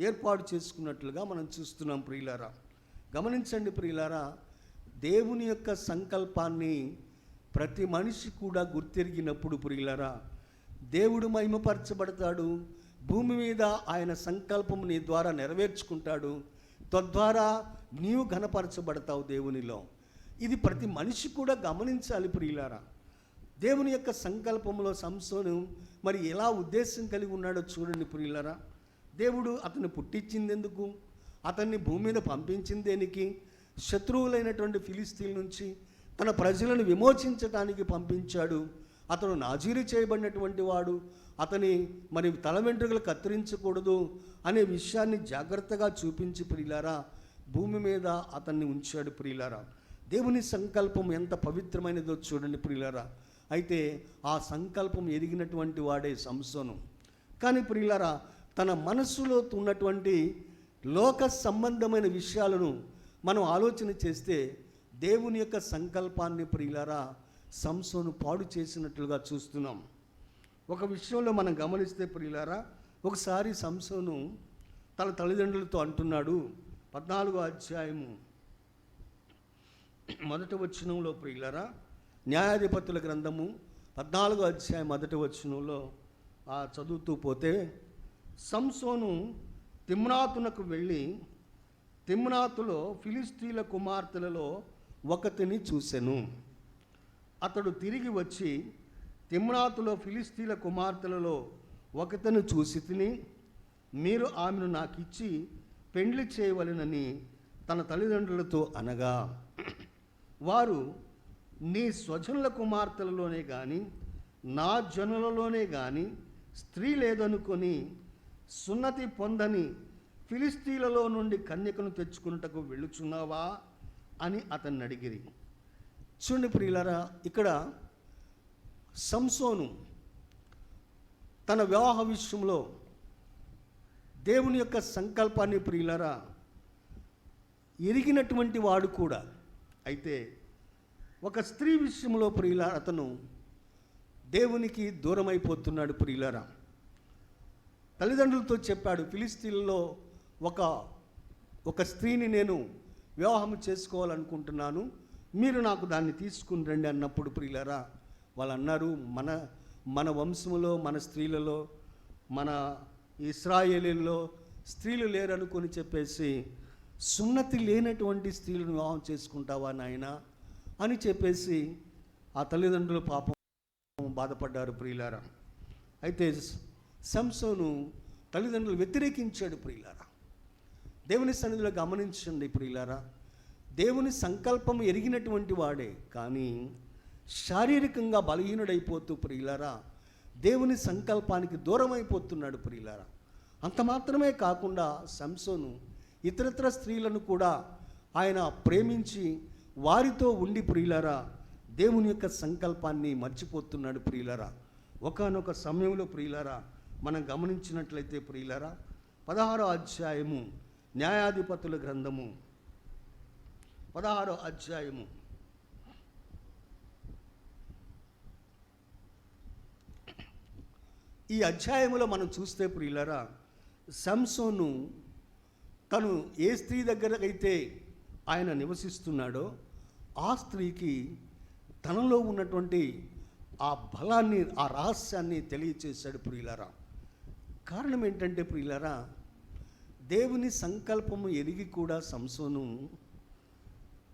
ఏర్పాటు చేసుకున్నట్లుగా మనం చూస్తున్నాం ప్రియులారా. గమనించండి ప్రియులారా, దేవుని యొక్క సంకల్పాన్ని ప్రతి మనిషి కూడా గుర్తెరిగినప్పుడు ప్రియులారా దేవుడు మహిమపరచబడతాడు. భూమి మీద ఆయన సంకల్పం నీ ద్వారా నెరవేర్చుకుంటాడు. తద్వారా నీవు ఘనపరచబడతావు దేవునిలో. ఇది ప్రతి మనిషి కూడా గమనించాలి ప్రియులారా. దేవుని యొక్క సంకల్పంలో సంసోను మరి ఎలా ఉద్దేశం కలిగి ఉన్నాడో చూడండి ప్రియులారా. దేవుడు అతన్ని పుట్టించింది ఎందుకు, అతన్ని భూమి మీద పంపించింది దేనికి? శత్రువులైనటువంటి ఫిలిస్తీన్ల నుంచి తన ప్రజలను విమోచించటానికి పంపించాడు. అతడు నాజీరు చేయబడినటువంటి వాడు. అతని మరి తల వెంట్రుకలు కత్తిరించకూడదు అనే విషయాన్ని జాగ్రత్తగా చూపించి ప్రియులారా భూమి మీద అతన్ని ఉంచాడు ప్రియులారా. దేవుని సంకల్పం ఎంత పవిత్రమైనదో చూడండి ప్రియులారా. అయితే ఆ సంకల్పం ఎరిగినటువంటి వాడే సంసోను. కానీ ప్రియులారా తన మనస్సులో ఉన్నటువంటి లోక సంబంధమైన విషయాలను మనం ఆలోచన చేస్తే దేవుని యొక్క సంకల్పాన్ని ప్రియులారా సంసోను పాడు చేసినట్లుగా చూస్తున్నాం. ఒక విషయంలో మనం గమనిస్తే ప్రియులారా ఒకసారి సంసోను తన తల్లిదండ్రులతో అంటున్నాడు. 14వ అధ్యాయము 1వ వచనంలో ప్రియులారా న్యాయాధిపతుల గ్రంథము 14వ అధ్యాయం 1వ వచనంలో చదువుతూ పోతే సంసోను తిమ్నాతునకు వెళ్ళి తిమ్నాతులో ఫిలిస్తీన్ల కుమార్తెలలో ఒకతిని చూసెను. అతడు తిరిగి వచ్చి తిమ్నాతులో ఫిలిస్తీన్ల కుమార్తెలలో ఒకతను చూసి తిని మీరు ఆమెను నాకు ఇచ్చి పెండ్లి చేయవలెనని తన తల్లిదండ్రులతో అనగా వారు నీ స్వజనుల కుమార్తెలలోనే కానీ నా జనులలోనే కానీ స్త్రీ లేదనుకొని సున్నతి పొందని ఫిలిస్తీన్లలో నుండి కన్యకను తెచ్చుకున్నటకు వెళ్ళుచున్నావా అని అతన్ని అడిగిరి. చూడండి ప్రియులారా ఇక్కడ సంసోను తన వివాహ విషయంలో దేవుని యొక్క సంకల్పాన్ని ప్రియులారా ఎరిగినటువంటి వాడు కూడా. అయితే ఒక స్త్రీ విషయంలో ప్రియులారా అతను దేవునికి దూరమైపోతున్నాడు ప్రియులారా. తల్లిదండ్రులతో చెప్పాడు ఫిలిస్తీన్లలో ఒక స్త్రీని నేను వివాహం చేసుకోవాలనుకుంటున్నాను, మీరు నాకు దాన్ని తీసుకుని రండి అన్నప్పుడు ప్రియులారా వాళ్ళు అన్నారు మన వంశములో మన స్త్రీలలో మన ఇశ్రాయేలీల్లో స్త్రీలు లేరనుకొని చెప్పేసి సున్నతి లేనటువంటి స్త్రీలను వివాహం చేసుకుంటావా నాయన అని చెప్పేసి ఆ తల్లిదండ్రులు పాపం బాధపడ్డారు ప్రియులారా. అయితే సంసోను తల్లిదండ్రులు వ్యతిరేకించాడు ప్రియులారా. దేవుని సన్నిధిలో గమనించండి ప్రియులారా, దేవుని సంకల్పం ఎరిగినటువంటి వాడే కానీ శారీరకంగా బలహీనుడైపోతూ ప్రియులారా దేవుని సంకల్పానికి దూరం అయిపోతున్నాడు ప్రియులారా. అంత మాత్రమే కాకుండా సంసోను ఇతరత్ర స్త్రీలను కూడా ఆయన ప్రేమించి వారితో ఉండి ప్రియులారా దేవుని యొక్క సంకల్పాన్ని మర్చిపోతున్నాడు ప్రియులారా. ఒకానొక సమయంలో ప్రియులారా మనం గమనించినట్లయితే ప్రియులారా 16వ అధ్యాయము న్యాయాధిపతుల గ్రంథము 16వ అధ్యాయము ఈ అధ్యాయంలో మనం చూస్తే ప్రియులారా సంసోను తను ఏ స్త్రీ దగ్గరకైతే ఆయన నివసిస్తున్నాడో ఆ స్త్రీకి తనలో ఉన్నటువంటి ఆ బలాన్ని ఆ రహస్యాన్ని తెలియచేశాడు ప్రియులారా. కారణం ఏంటంటే ప్రియులారా దేవుని సంకల్పము ఎరిగి కూడా సంసోను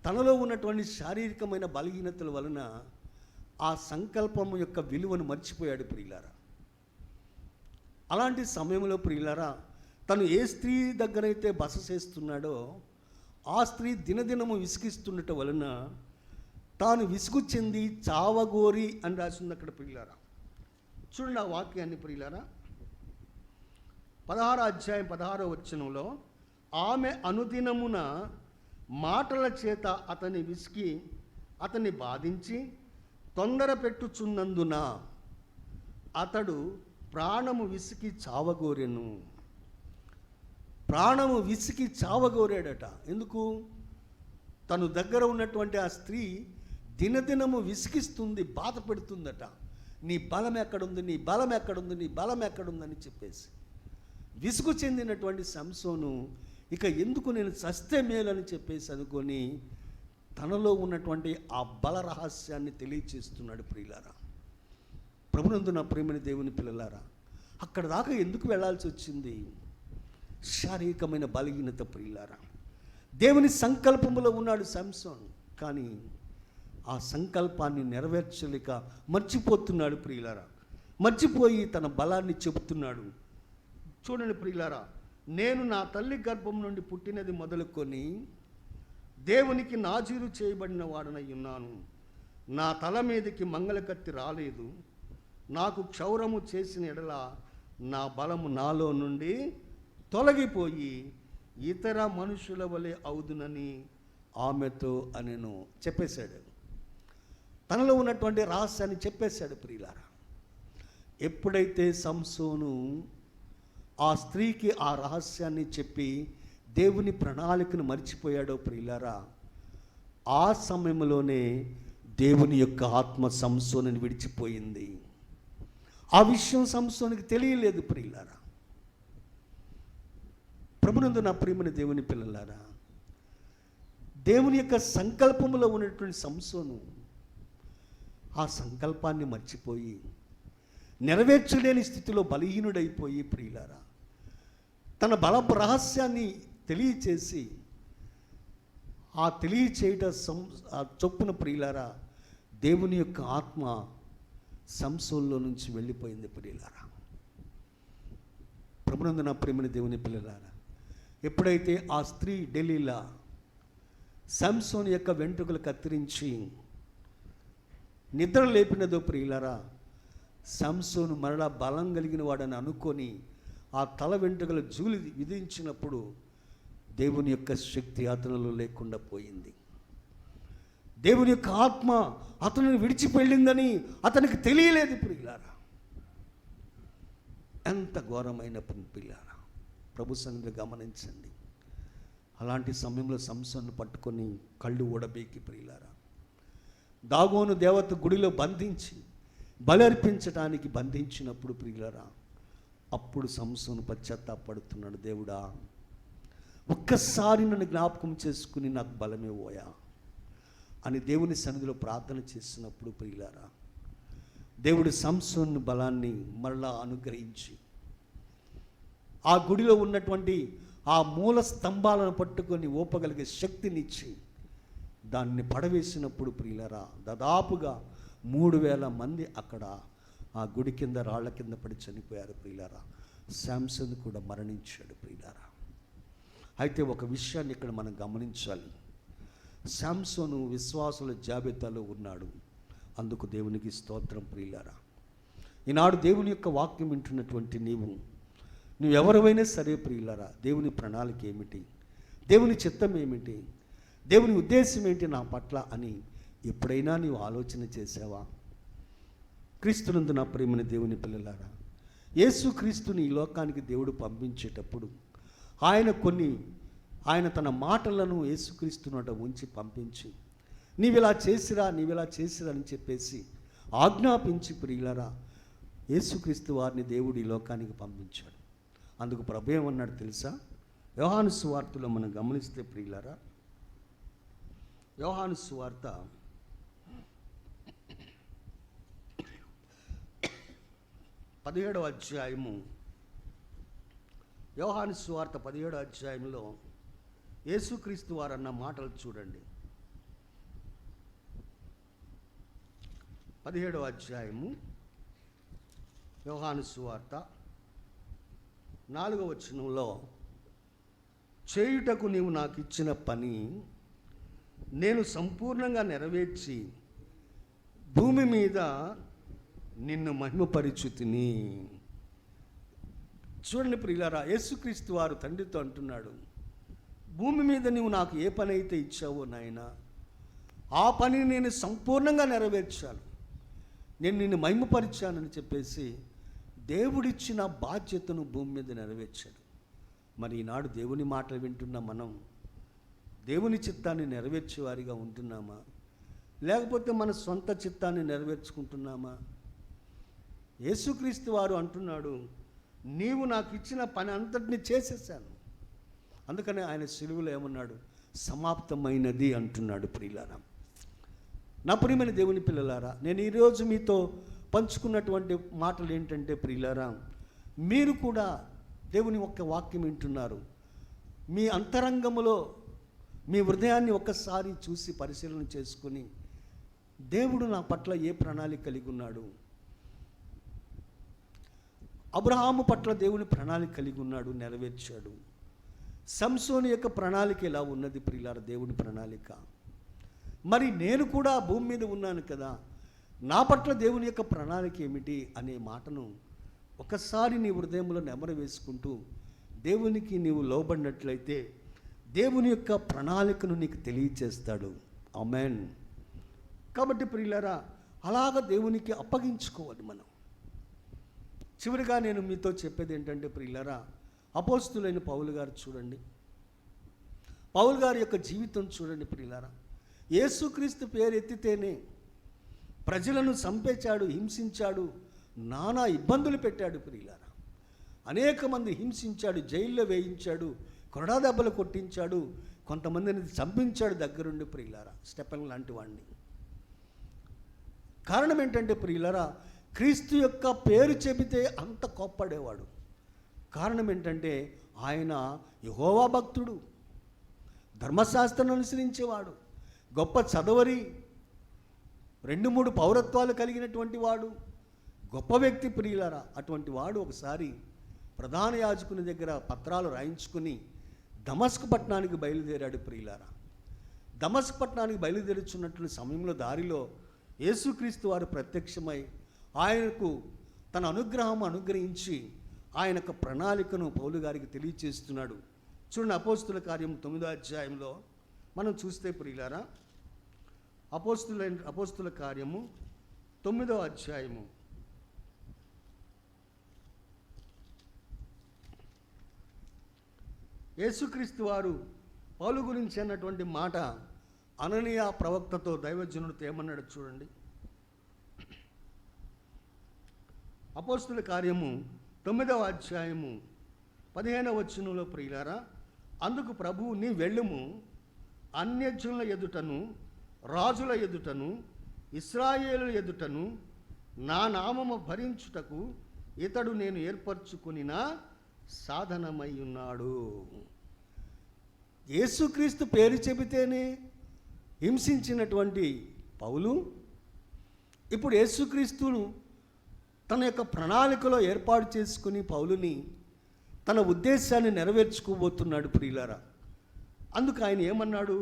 తనలో ఉన్నటువంటి శారీరకమైన బలహీనతల వలన ఆ సంకల్పము యొక్క విలువను మర్చిపోయాడు ప్రియులారా. అలాంటి సమయంలో ప్రియులారా తను ఏ స్త్రీ దగ్గరైతే బస చేస్తున్నాడో ఆ స్త్రీ దినదినము విసిగిస్తుండటం వలన తాను విసుగు చెంది చావగోరి అని రాసింది అక్కడ ప్రియులారా. చూడండి ఆ వాక్యాన్ని ప్రియులారా 16వ అధ్యాయం 16వ వచనంలో ఆమె అనుదినమున మాటల చేత అతని విసిగి అతన్ని బాధించి తొందర పెట్టుచున్నందున అతడు ప్రాణము విసికి చావగోరెను. ప్రాణము విసికి చావగోరాడట. ఎందుకు? తను దగ్గర ఉన్నటువంటి ఆ స్త్రీ దినదినము విసిగిస్తుంది, బాధ పెడుతుందట. నీ బలం ఎక్కడుంది, నీ బలం ఎక్కడుంది, నీ బలం ఎక్కడుందని చెప్పేసి విసుగు చెందినటువంటి సంసోను ఇక ఎందుకు నేను చస్తే మేలని చెప్పేసి అనుకొని తనలో ఉన్నటువంటి ఆ బల రహస్యాన్ని తెలియచేస్తున్నాడు ప్రియులారా. ప్రభునందు నా ప్రేమని దేవుని పిల్లలారా, అక్కడ దాకా ఎందుకు వెళ్ళాల్సి వచ్చింది? శారీరకమైన బలహీనత ప్రియులారా. దేవుని సంకల్పములో ఉన్నాడు సంసోన్, కానీ ఆ సంకల్పాన్ని నెరవేర్చలేక మర్చిపోతున్నాడు ప్రియులారా. మర్చిపోయి తన బలాన్ని చెబుతున్నాడు. చూడండి ప్రియులారా, నేను నా తల్లి గర్భం నుండి పుట్టినది మొదలుకొని దేవునికి నాజీరు చేయబడిన వాడనై ఉన్నాను. నా తల మీదకి మంగళకత్తి రాలేదు, నాకు క్షౌరము చేసిన ఎడల నా బలము నాలో నుండి తొలగిపోయి ఇతర మనుషుల వలె అవుదునని ఆమెతో అనెను. చెప్పేశాడు, తనలో ఉన్నటువంటి రహస్యాన్ని చెప్పేశాడు. ప్రియులారా, ఎప్పుడైతే సంసోను ఆ స్త్రీకి ఆ రహస్యాన్ని చెప్పి దేవుని ప్రణాళికను మర్చిపోయాడో ప్రియులారా, ఆ సమయంలోనే దేవుని యొక్క ఆత్మ సంసోనుని విడిచిపోయింది. ఆ విషయం సంసోనుకి తెలియలేదు. ప్రియులారా, ప్రభునందు నా ప్రియమైన దేవుని పిల్లలారా, దేవుని యొక్క సంకల్పంలో ఉన్నటువంటి సంసోను ఆ సంకల్పాన్ని మర్చిపోయి నెరవేర్చలేని స్థితిలో బలహీనుడైపోయి ప్రియులారా, తన బలపు రహస్యాన్ని తెలియచేసి ఆ తెలియచేయట చొప్పున ప్రియులారా, దేవుని యొక్క ఆత్మ సంసోన్లో నుంచి వెళ్ళిపోయింది. ప్రియులారా, ప్రభునందు నా ప్రియమైన దేవుని పిల్లలారా, ఎప్పుడైతే ఆ స్త్రీ ఢిల్లీలా సంసోన్ యొక్క వెంట్రుకలు కత్తిరించి నిద్ర లేపినదో ప్రియులారా, సంసోను మరలా బలం కలిగిన వాడని అనుకొని ఆ తల వెంట్రుకల జూలి విధించినప్పుడు దేవుని యొక్క శక్తి అతనిలో లేకుండా పోయింది. దేవుని యొక్క ఆత్మ అతనిని విడిచిపెళ్ళిందని అతనికి తెలియలేదు. ప్రియులారా, ఎంత ఘోరమైన పిల్లారా, ప్రభు సన్నిధిలో గమనించండి. అలాంటి సమయంలో సంసోను పట్టుకొని కళ్ళు ఊడబేకి ప్రియులారా, దాగోను దేవత గుడిలో బంధించి బలర్పించడానికి బంధించినప్పుడు ప్రియులారా, అప్పుడు సంసోను పశ్చాత్తాపడుతున్నాడు. దేవుడా, ఒక్కసారి నన్ను జ్ఞాపకం చేసుకుని నాకు బలమే పోయా అని దేవుని సన్నిధిలో ప్రార్థన చేసినప్పుడు ప్రియులారా, దేవుడు సంసోను బలాన్ని మరలా అనుగ్రహించి ఆ గుడిలో ఉన్నటువంటి ఆ మూల స్తంభాలను పట్టుకొని ఊపగలిగే శక్తినిచ్చి దాన్ని పడవేసినప్పుడు ప్రియులారా, దాదాపుగా 3000 మంది అక్కడ ఆ గుడి కింద రాళ్ల కింద పడి చనిపోయారు. ప్రియులారా, శాంసన్ కూడా మరణించాడు. ప్రియులారా, అయితే ఒక విషయాన్ని ఇక్కడ మనం గమనించాలి. శాంసోను విశ్వాసుల జాబితాలో ఉన్నాడు. అందుకు దేవునికి స్తోత్రం. ప్రియులారా, ఈనాడు దేవుని యొక్క వాక్యం వింటున్నటువంటి నువ్వు ఎవరివైనా సరే ప్రియులారా, దేవుని ప్రణాళిక ఏమిటి, దేవుని చిత్తం ఏమిటి, దేవుని ఉద్దేశం ఏంటి నా పట్ల అని ఎప్పుడైనా నీవు ఆలోచన చేసావా? క్రీస్తునందు నా ప్రియమైన దేవుని పిల్లలారా, యేసు క్రీస్తుని ఈ లోకానికి దేవుడు పంపించేటప్పుడు ఆయన తన మాటలను యేసుక్రీస్తునట ఉంచి పంపించి నీవిలా చేసిరా అని చెప్పేసి ఆజ్ఞాపించి ప్రియులారా, యేసుక్రీస్తు వారిని దేవుడు ఈ లోకానికి పంపించాడు. అందుకు ప్రభు ఏమన్నాడు తెలుసా? యోహాను సువార్తలో మనం గమనిస్తే ప్రియులారా, యోహాను సువార్త 17వ అధ్యాయము, యోహాను సువార్త 17వ అధ్యాయంలో యేసుక్రీస్తు వారు అన్న మాటలు చూడండి. 17వ అధ్యాయము యోహాను సువార్త 4వ వచనంలో, చేయుటకు నీవు నాకు ఇచ్చిన పని నేను సంపూర్ణంగా నెరవేర్చి భూమి మీద నిన్ను మహిమపరిచుతిని. చూడండి ప్రియులారా, యేసుక్రీస్తు వారు తండ్రితో అంటున్నాడు, భూమి మీద నీవు నాకు ఏ పని అయితే ఇచ్చావో నాయనా, ఆ పనిని నేను సంపూర్ణంగా నెరవేర్చాను, నేను నిన్ను మహిమపరిచానని చెప్పేసి దేవుడిచ్చిన బాధ్యతను భూమి మీద నెరవేర్చాడు. మరి ఈనాడు దేవుని మాటలు వింటున్న మనం దేవుని చిత్తాన్ని నెరవేర్చేవారిగా ఉంటున్నామా, లేకపోతే మన సొంత చిత్తాన్ని నెరవేర్చుకుంటున్నామా? యేసుక్రీస్తు వారు అంటున్నాడు, నీవు నాకు ఇచ్చిన పని అంతటిని చేసేసాను. అందుకనే ఆయన సిలువలో ఏమన్నాడు? సమాప్తమైనది అంటున్నాడు. ప్రియులారా, నా ప్రియమైన దేవుని పిల్లలారా, నేను ఈరోజు మీతో పంచుకున్నటువంటి మాటలు ఏంటంటే ప్రియులారా, మీరు కూడా దేవుని ఒక్క వాక్యం వింటున్నారు. మీ అంతరంగములో మీ హృదయాన్ని ఒక్కసారి చూసి పరిశీలన చేసుకుని, దేవుడు నా పట్ల ఏ ప్రణాళిక కలిగి ఉన్నాడు? అబ్రహాము పట్ల దేవుని ప్రణాళిక కలిగి ఉన్నాడు, నెరవేర్చాడు. సంసోను యొక్క ప్రణాళిక ఎలా ఉన్నది ప్రియులారా? దేవుని ప్రణాళిక. మరి నేను కూడా భూమి మీద ఉన్నాను కదా, నా పట్ల దేవుని యొక్క ప్రణాళిక ఏమిటి అనే మాటను ఒకసారి నీ హృదయంలో నెమరు వేసుకుంటూ దేవునికి నీవు లోబడినట్లయితే దేవుని యొక్క ప్రణాళికను నీకు తెలియచేస్తాడు. ఆమేన్. కాబట్టి ప్రియులారా, అలాగ దేవునికి అప్పగించుకోవాలి మనం. చివరిగా నేను మీతో చెప్పేది ఏంటంటే ప్రియులారా, అపోస్తులైన పౌలు గారు చూడండి, పౌలు గారి యొక్క జీవితం చూడండి ప్రియులారా. యేసుక్రీస్తు పేరు ఎత్తితేనే ప్రజలను చంపేశాడు, హింసించాడు, నానా ఇబ్బందులు పెట్టాడు ప్రియులారా. అనేక మంది హింసించాడు, జైల్లో వేయించాడు, కొరడా దెబ్బలు కొట్టించాడు, కొంతమందిని చంపించాడు దగ్గరుండి ప్రియులారా, స్టెఫెన్ లాంటి వాడిని. కారణం ఏంటంటే ప్రియులారా, క్రీస్తు యొక్క పేరు చెబితే అంత కోప్పడేవాడు. కారణం ఏంటంటే ఆయన యెహోవా భక్తుడు, ధర్మశాస్త్రం అనుసరించేవాడు, గొప్ప చదవరి, 2-3 పౌరత్వాలు కలిగినటువంటి వాడు, గొప్ప వ్యక్తి ప్రియులారా. అటువంటి వాడు ఒకసారి ప్రధాన యాజకుని దగ్గర పత్రాలు రాయించుకుని దమస్కు పట్టణానికి బయలుదేరాడు ప్రియులారా. దమస్కు పట్టణానికి బయలుదేరుచున్నట్లు సమయంలో దారిలో యేసుక్రీస్తు వారు ప్రత్యక్షమై ఆయనకు తన అనుగ్రహం అనుగ్రహించి ఆయన యొక్క ప్రణాళికను పౌలు గారికి తెలియచేస్తున్నాడు. చూడండి, అపోస్తుల కార్యం 9వ అధ్యాయంలో మనం చూస్తే ప్రియులారా, అపోస్తుల కార్యము 9వ అధ్యాయము యేసుక్రీస్తు వారు పౌలు గురించి అన్నటువంటి మాట అననీయ ప్రవక్తతో దైవజనుడితో ఏమన్నాడు చూడండి. అపోస్తుల కార్యము 9వ అధ్యాయము 15వ వచనంలో ప్రియులారా, అందుకు ప్రభువు నీ వెళ్ళుము, అన్యజనుల ఎదుటను రాజుల ఎదుటను ఇశ్రాయేలు ఎదుటను నా నామము భరించుటకు ఇతడు నేను ఏర్పరచుకునిన సాధనమై ఉన్నాడు. యేసుక్రీస్తు పేరు చెబితేనే హింసించినటువంటి పౌలు ఇప్పుడు యేసుక్రీస్తును తన యొక్క ప్రణాళికలో ఏర్పాటు చేసుకుని పౌలుని తన ఉద్దేశాన్ని నెరవేర్చుకోబోతున్నాడు ప్రియులారా. అందుకు ఆయన ఏమన్నాడు,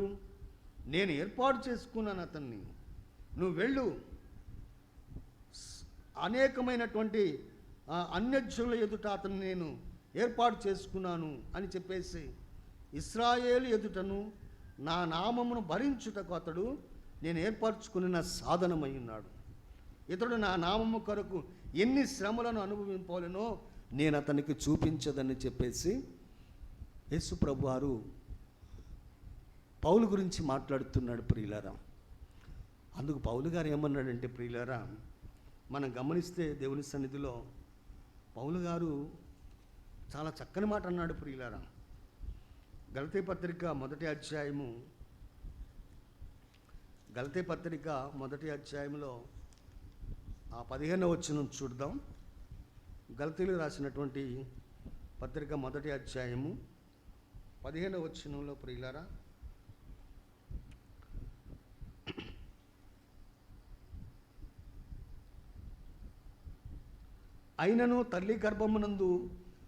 నేను ఏర్పాటు చేసుకున్నాను అతన్ని, నువ్వు వెళ్ళు, అనేకమైనటువంటి అన్యజనుల ఎదుట అతన్ని నేను ఏర్పాటు చేసుకున్నాను అని చెప్పేసి ఇశ్రాయేలు ఎదుటను నా నామమును భరించుటకు అతడు నేను ఏర్పరచుకున్న సాధనమై ఉన్నాడు. ఇతడు నా నామము కొరకు ఎన్ని శ్రమలను అనుభవింపాలనో నేను అతనికి చూపించదని చెప్పేసి యేసు ప్రభువారు పౌలు గురించి మాట్లాడుతున్నాడు ప్రియులారా. అందుకు పౌలు గారు ఏమన్నాడంటే ప్రియులారా, మనం గమనిస్తే దేవుని సన్నిధిలో పౌలు గారు చాలా చక్కని మాట అన్నాడు ప్రియులారా. గలతీ పత్రిక మొదటి అధ్యాయంలో ఆ 15వ వచనం చూద్దాం. గలతీలు రాసినటువంటి పత్రిక మొదటి అధ్యాయము 15వ వచనంలో ప్రియులారా, అయినను తల్లి గర్భమునందు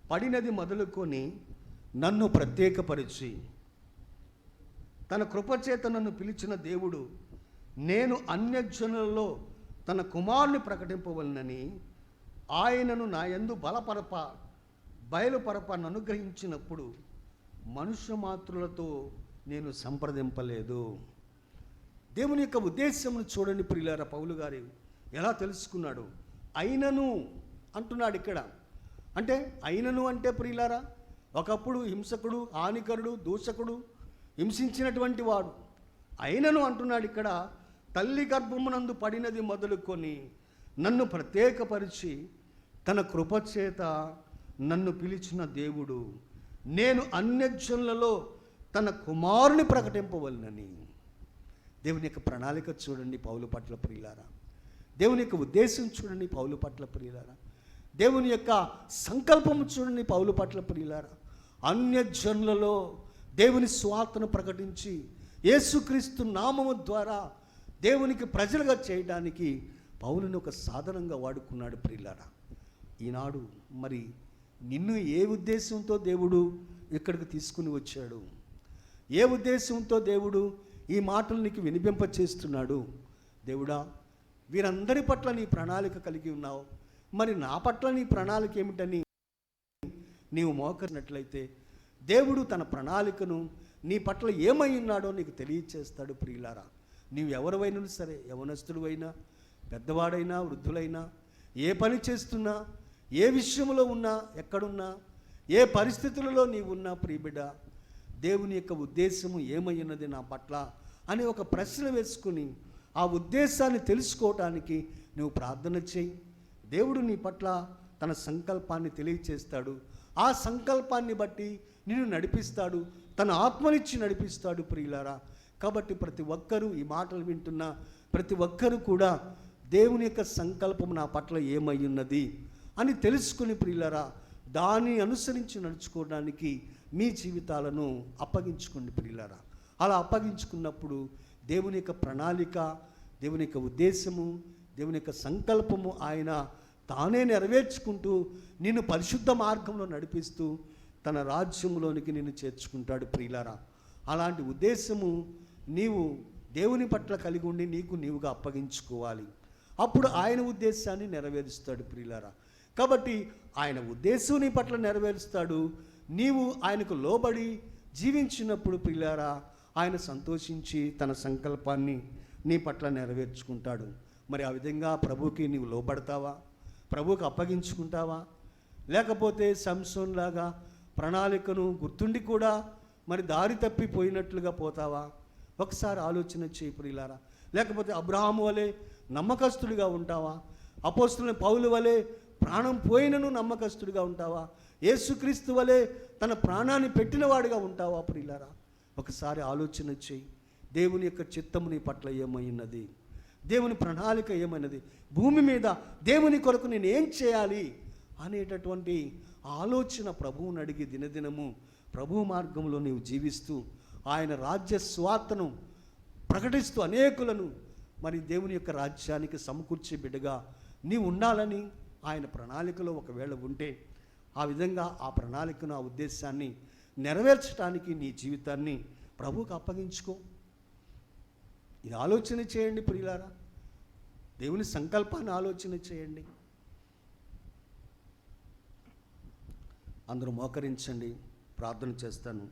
పడినది మొదలుకొని నన్ను ప్రత్యేకపరిచి తన కృపచేత నన్ను పిలిచిన దేవుడు నేను అన్యజనులలో తన కుమారుని ప్రకటింపవలనని ఆయనను నా యందు బయలుపరపను అనుగ్రహించినప్పుడు మనుష్య మాతృలతో నేను సంప్రదింపలేదు. దేవుని యొక్క ఉద్దేశమును చూడండి ప్రియులారా, పౌలు గారు ఎలా తెలుసుకున్నాడు. అయినను అంటున్నాడు ఇక్కడ. అంటే అయినను అంటే ప్రియులారా, ఒకప్పుడు హింసకుడు, హానికరుడు, దూషకుడు, హింసించినటువంటి వాడు. అయినను అంటున్నాడు ఇక్కడ, తల్లి గర్భమునందు పడినది మొదలుకొని నన్ను ప్రత్యేకపరిచి తన కృపచేత నన్ను పిలిచిన దేవుడు నేను అన్యజనులలో తన కుమారుని ప్రకటింపవలనని. దేవుని యొక్క ప్రణాళిక చూడండి పౌలు పట్ల ప్రియులారా, దేవుని యొక్క ఉద్దేశం చూడండి పౌలు పట్ల ప్రియులారా, దేవుని యొక్క సంకల్పము చూడండి పౌలు పట్ల ప్రియులారా. అన్యజనులలో దేవుని స్వార్థను ప్రకటించి యేసుక్రీస్తు నామము ద్వారా దేవునికి ప్రజలుగా చేయడానికి పౌలుని ఒక సాధనంగా వాడుకున్నాడు ప్రియులారా. ఈనాడు మరి నిన్ను ఏ ఉద్దేశంతో దేవుడు ఇక్కడికి తీసుకుని వచ్చాడు, ఏ ఉద్దేశంతో దేవుడు ఈ మాటలు నీకు వినిపింపచేస్తున్నాడు? దేవుడా, వీరందరి పట్ల నీ ప్రణాళిక కలిగి ఉన్నావు, మరి నా పట్ల నీ ప్రణాళిక ఏమిటని నీవు మోకరినట్లయితే దేవుడు తన ప్రణాళికను నీ పట్ల ఏమై ఉన్నాడో నీకు తెలియచేస్తాడు. ప్రియులారా, నీవు ఎవరివైనా సరే, యవనస్తుడివైనా, పెద్దవాడైనా, వృద్ధులైనా, ఏ పని చేస్తున్నా, ఏ విషయంలో ఉన్నా, ఎక్కడున్నా, ఏ పరిస్థితులలో నీవు ఉన్నా, ప్రియబిడ్డ, దేవుని యొక్క ఉద్దేశము ఏమై ఉన్నది నా పట్ల అని ఒక ప్రశ్న వేసుకుని ఆ ఉద్దేశాన్ని తెలుసుకోవటానికి నువ్వు ప్రార్థన చేయి. దేవుడు నీ పట్ల తన సంకల్పాన్ని తెలియచేస్తాడు. ఆ సంకల్పాన్ని బట్టి నిన్ను నడిపిస్తాడు, తన ఆత్మనిచ్చి నడిపిస్తాడు. ప్రియులారా, కాబట్టి ప్రతి ఒక్కరూ, ఈ మాటలు వింటున్న ప్రతి ఒక్కరూ కూడా దేవుని యొక్క సంకల్పం నా పట్ల ఏమై ఉన్నది అని తెలుసుకుని, ప్రియులారా, దాన్ని అనుసరించి నడుచుకోవడానికి మీ జీవితాలను అప్పగించుకోండి. ప్రియులారా, అలా అప్పగించుకున్నప్పుడు దేవుని యొక్క ప్రణాళిక, దేవుని యొక్క ఉద్దేశము, దేవుని యొక్క సంకల్పము ఆయన తానే నెరవేర్చుకుంటూ నిన్ను పరిశుద్ధ మార్గంలో నడిపిస్తూ తన రాజ్యంలోనికి నిన్ను చేర్చుకుంటాడు. ప్రియులారా, అలాంటి ఉద్దేశము నీవు దేవుని పట్ల కలిగి ఉండి నీకు నీవుగా అప్పగించుకోవాలి. అప్పుడు ఆయన ఉద్దేశాన్ని నెరవేరుస్తాడు. ప్రియులారా, కాబట్టి ఆయన ఉద్దేశం నీ పట్ల నెరవేరుస్తాడు. నీవు ఆయనకు లోబడి జీవించినప్పుడు ప్రియులారా, ఆయన సంతోషించి తన సంకల్పాన్ని నీ పట్ల నెరవేర్చుకుంటాడు. మరి ఆ విధంగా ప్రభువుకి నీవు లోబడతావా? ప్రభువుకి అప్పగించుకుంటావా? లేకపోతే సంసోన్ లాగా ప్రణాళికను గుర్తుండి కూడా మరి దారి తప్పిపోయినట్లుగా పోతావా? ఒకసారి ఆలోచన చేయి ప్రియులారా. లేకపోతే అబ్రహాము వలె నమ్మకస్తుడిగా ఉంటావా? అపోస్తలుని పౌలు వలె ప్రాణం పోయినను నమ్మకస్తుడిగా ఉంటావా? యేసుక్రీస్తు వలె తన ప్రాణాన్ని పెట్టినవాడిగా ఉంటావా? ప్రియులారా, ఒకసారి ఆలోచన చేయి. దేవుని యొక్క చిత్తము నీ పట్ల ఏమైనది? దేవుని ప్రణాళిక ఏమైనది? భూమి మీద దేవుని కొరకు నేను ఏం చేయాలి అనేటటువంటి ఆలోచన ప్రభువుని అడిగి దినదినము ప్రభు మార్గంలో నీవు జీవిస్తూ ఆయన రాజ్య స్వార్థను ప్రకటిస్తూ అనేకులను మరి దేవుని యొక్క రాజ్యానికి సమకూర్చే బిడ్డగా నీవు ఉండాలని ఆయన ప్రణాళికలో ఒకవేళ ఉంటే, ఆ విధంగా ఆ ప్రణాళికను, ఆ ఉద్దేశాన్ని నెరవేర్చడానికి నీ జీవితాన్ని ప్రభువుకు అప్పగించుకో. ఇది ఆలోచన చేయండి ప్రియులారా, దేవుని సంకల్పాన్ని ఆలోచన చేయండి. అందరూ మోకరించండి, ప్రార్థన చేస్తాను.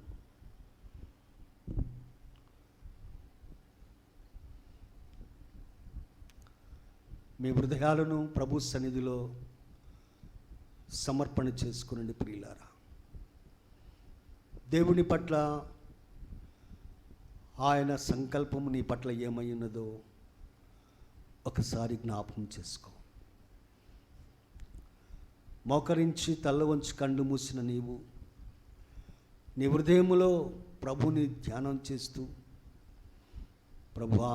మీ హృదయాలను ప్రభు సన్నిధిలో సమర్పణ చేసుకునండి ప్రియులారా. దేవుని పట్ల ఆయన సంకల్పము నీ పట్ల ఏమై ఉన్నదో ఒకసారి జ్ఞాపకం చేసుకో. మోకరించి తల్ల వంచి కళ్ళు మూసిన నీవు నీ హృదయములో ప్రభుని ధ్యానం చేస్తూ, ప్రభువా,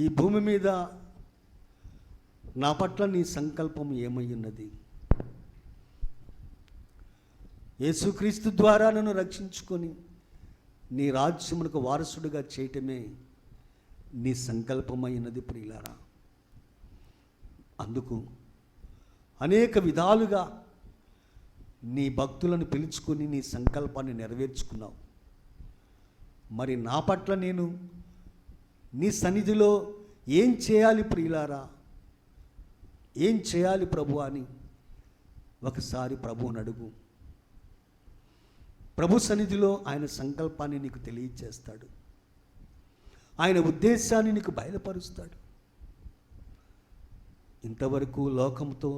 ఈ భూమి మీద నా పట్ల నీ సంకల్పం ఏమై ఉన్నది? యేసుక్రీస్తు ద్వారా నన్ను రక్షించుకొని నీ రాజ్యమునకు వారసుడిగా చేయటమే నీ సంకల్పమైనది ప్రియులారా. అందుకు అనేక విధాలుగా నీ భక్తులను పిలుచుకొని నీ సంకల్పాన్ని నెరవేర్చుకున్నావు. మరి నా పట్ల నేను నీ సన్నిధిలో ఏం చేయాలి ప్రియులారా? ఏం చేయాలి ప్రభు అని ఒకసారి ప్రభువుని అడుగు. ప్రభు సన్నిధిలో ఆయన సంకల్పాన్ని నీకు తెలియచేస్తాడు, ఆయన ఉద్దేశాన్ని నీకు బయలుపరుస్తాడు. ఇంతవరకు లోకంతో,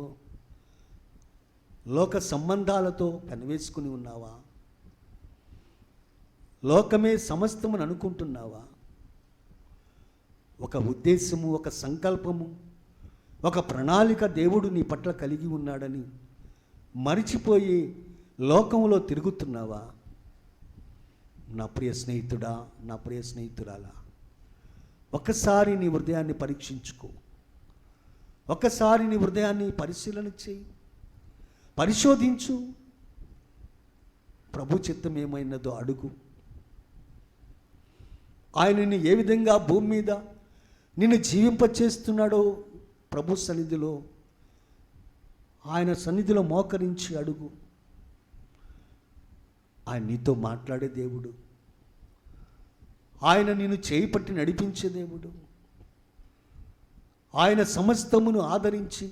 లోక సంబంధాలతో పెనవేసుకుని ఉన్నావా? లోకమే సమస్తమని అనుకుంటున్నావా? ఒక ఉద్దేశము, ఒక సంకల్పము, ఒక ప్రణాళిక దేవుడు నీ పట్ల కలిగి ఉన్నాడని మరిచిపోయి లోకంలో తిరుగుతున్నావా? నా ప్రియ స్నేహితుడా, నా ప్రియ స్నేహితురాలా, ఒక్కసారి నీ హృదయాన్ని పరీక్షించుకో. ఒక్కసారి నీ హృదయాన్ని పరిశీలన చేయి, పరిశోధించు. ప్రభు చిత్తం ఏమైనదో అడుగు. ఆయనని ఏ విధంగా భూమి మీద నిన్ను జీవింపచేస్తున్నాడో ప్రభు సన్నిధిలో, ఆయన సన్నిధిలో మోకరించి అడుగు. ఆయన నీతో మాట్లాడే దేవుడు, ఆయన నిన్ను చేయి పట్టి నడిపించే దేవుడు, ఆయన సమస్తమును ఆదరించి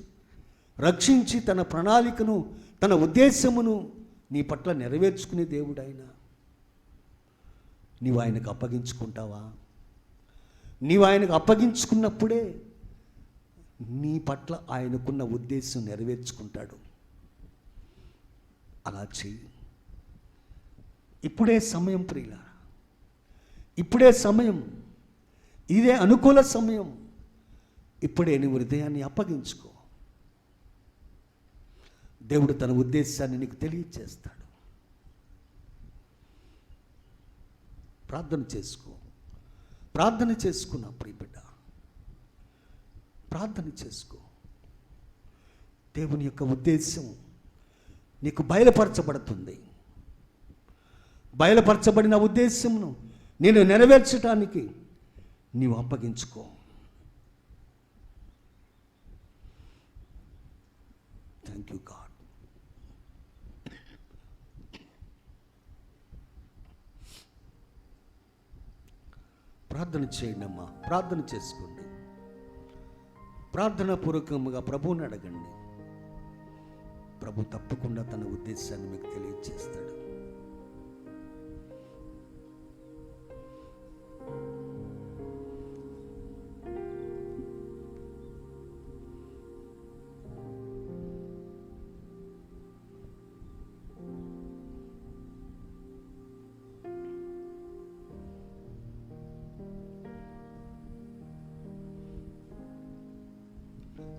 రక్షించి తన ప్రణాళికను, తన ఉద్దేశమును నీ పట్ల నెరవేర్చుకునే దేవుడు ఆయన. నీవు ఆయనకు అప్పగించుకుంటావా? నీవు ఆయనకు అప్పగించుకున్నప్పుడే నీ పట్ల ఆయనకున్న ఉద్దేశం నెరవేర్చుకుంటాడు. అలా చెయ్యి. ఇప్పుడే సమయం ప్రియులారా, ఇప్పుడే సమయం, ఇదే అనుకూల సమయం. ఇప్పుడే నీ హృదయాన్ని అప్పగించుకో. దేవుడు తన ఉద్దేశాన్ని నీకు తెలియచేస్తాడు. ప్రార్థన చేసుకో. ప్రార్థన చేసుకున్నా ప్రియ బిడ్డ, ప్రార్థన చేసుకో. దేవుని యొక్క ఉద్దేశం నీకు బయలుపరచబడుతుంది. బయలుపరచబడిన ఉద్దేశమును నేను నెరవేర్చడానికి నీవు అప్పగించుకో. Thank you God. ప్రార్థన చేయండి అమ్మా, ప్రార్థన చేసుకోండి. ప్రార్థన పూర్వకంగా ప్రభువుని అడగండి. ప్రభు తప్పకుండా తన ఉద్దేశాన్ని మీకు తెలియజేస్తాడు.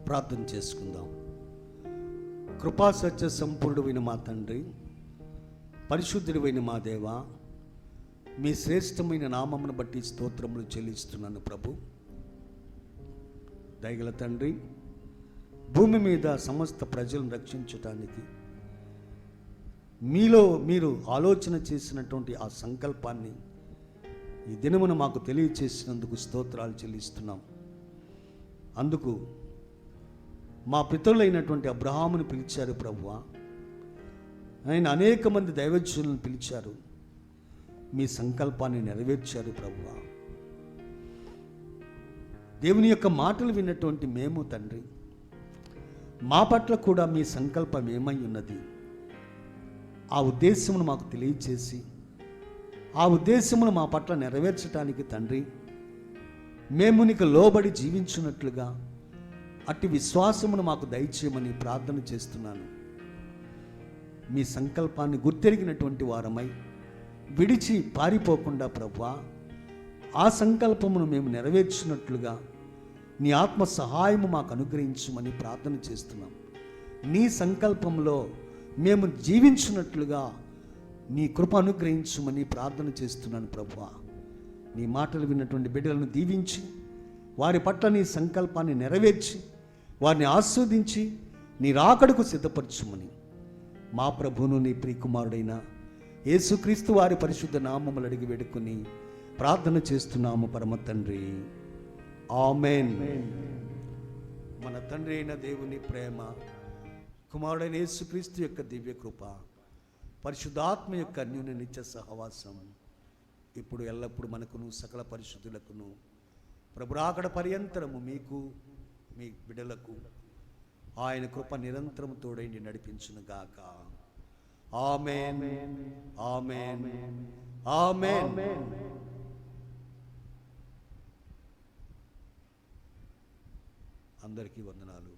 ప్రార్థన చేసుకుందాం. కృపాసత్య సంపూర్ణుడైన మా తండ్రి, పరిశుద్ధుడైన మా దేవ, మీ శ్రేష్టమైన నామమును బట్టి స్తోత్రములు చెల్లిస్తున్నాను ప్రభు. దయగల తండ్రి, భూమి మీద సమస్త ప్రజలను రక్షించటానికి మీలో మీరు ఆలోచన చేసినటువంటి ఆ సంకల్పాన్ని ఈ దినమున మాకు తెలియచేసినందుకు స్తోత్రాలు చెల్లిస్తున్నాం. అందుకు మా పితరులైనటువంటి అబ్రహామును పిలిచారు ప్రభువా. ఆయన అనేక మంది దైవజనులను పిలిచారు. మీ సంకల్పాన్ని నెరవేర్చారు ప్రభువా. దేవుని యొక్క మాటలు విన్నటువంటి మేము తండ్రి, మా పట్ల కూడా మీ సంకల్పం ఏమై ఉన్నది, ఆ ఉద్దేశమును మాకు తెలియచేసి ఆ ఉద్దేశమును మా పట్ల నెరవేర్చడానికి తండ్రి మేము నీకు లోబడి జీవించున్నట్లుగా అట్టి విశ్వాసమును మాకు దయచేయమని ప్రార్థన చేస్తున్నాను. మీ సంకల్పాన్ని గుర్తెరిగినటువంటి వారమై విడిచి పారిపోకుండా ప్రభువా, ఆ సంకల్పమును మేము నెరవేర్చినట్లుగా నీ ఆత్మ సహాయము మాకు అనుగ్రహించమని ప్రార్థన చేస్తున్నాం. నీ సంకల్పంలో మేము జీవించినట్లుగా నీ కృప అనుగ్రహించమని ప్రార్థన చేస్తున్నాను ప్రభువా. నీ మాటలు విన్నటువంటి బిడ్డలను దీవించి వారి పట్ల నీ సంకల్పాన్ని నెరవేర్చి వారిని ఆస్వాదించి నీ రాకడకు సిద్ధపరచుమని మా ప్రభువును నీ ప్రియకుమారుడైన యేసుక్రీస్తు వారి పరిశుద్ధ నామములు అడిగి వేడుకొని ప్రార్థన చేస్తున్నాము పరమ తండ్రి. ఆమేన్. మన తండ్రి అయిన దేవుని ప్రేమ, కుమారుడైన యేసుక్రీస్తు యొక్క దివ్య కృప, పరిశుద్ధాత్మ యొక్క అన్యోన్య నిత్య సహవాసం ఇప్పుడు ఎల్లప్పుడు మనకును సకల పరిశుద్ధులకును ప్రభు రాకడ పర్యంతరము మీకు మీ బిడ్డలకు ఆయన కృప నిరంతరం తోడైండి నడిపించును గాక. ఆమేన్, ఆమేన్, ఆమేన్. అందరికీ వందనాలు.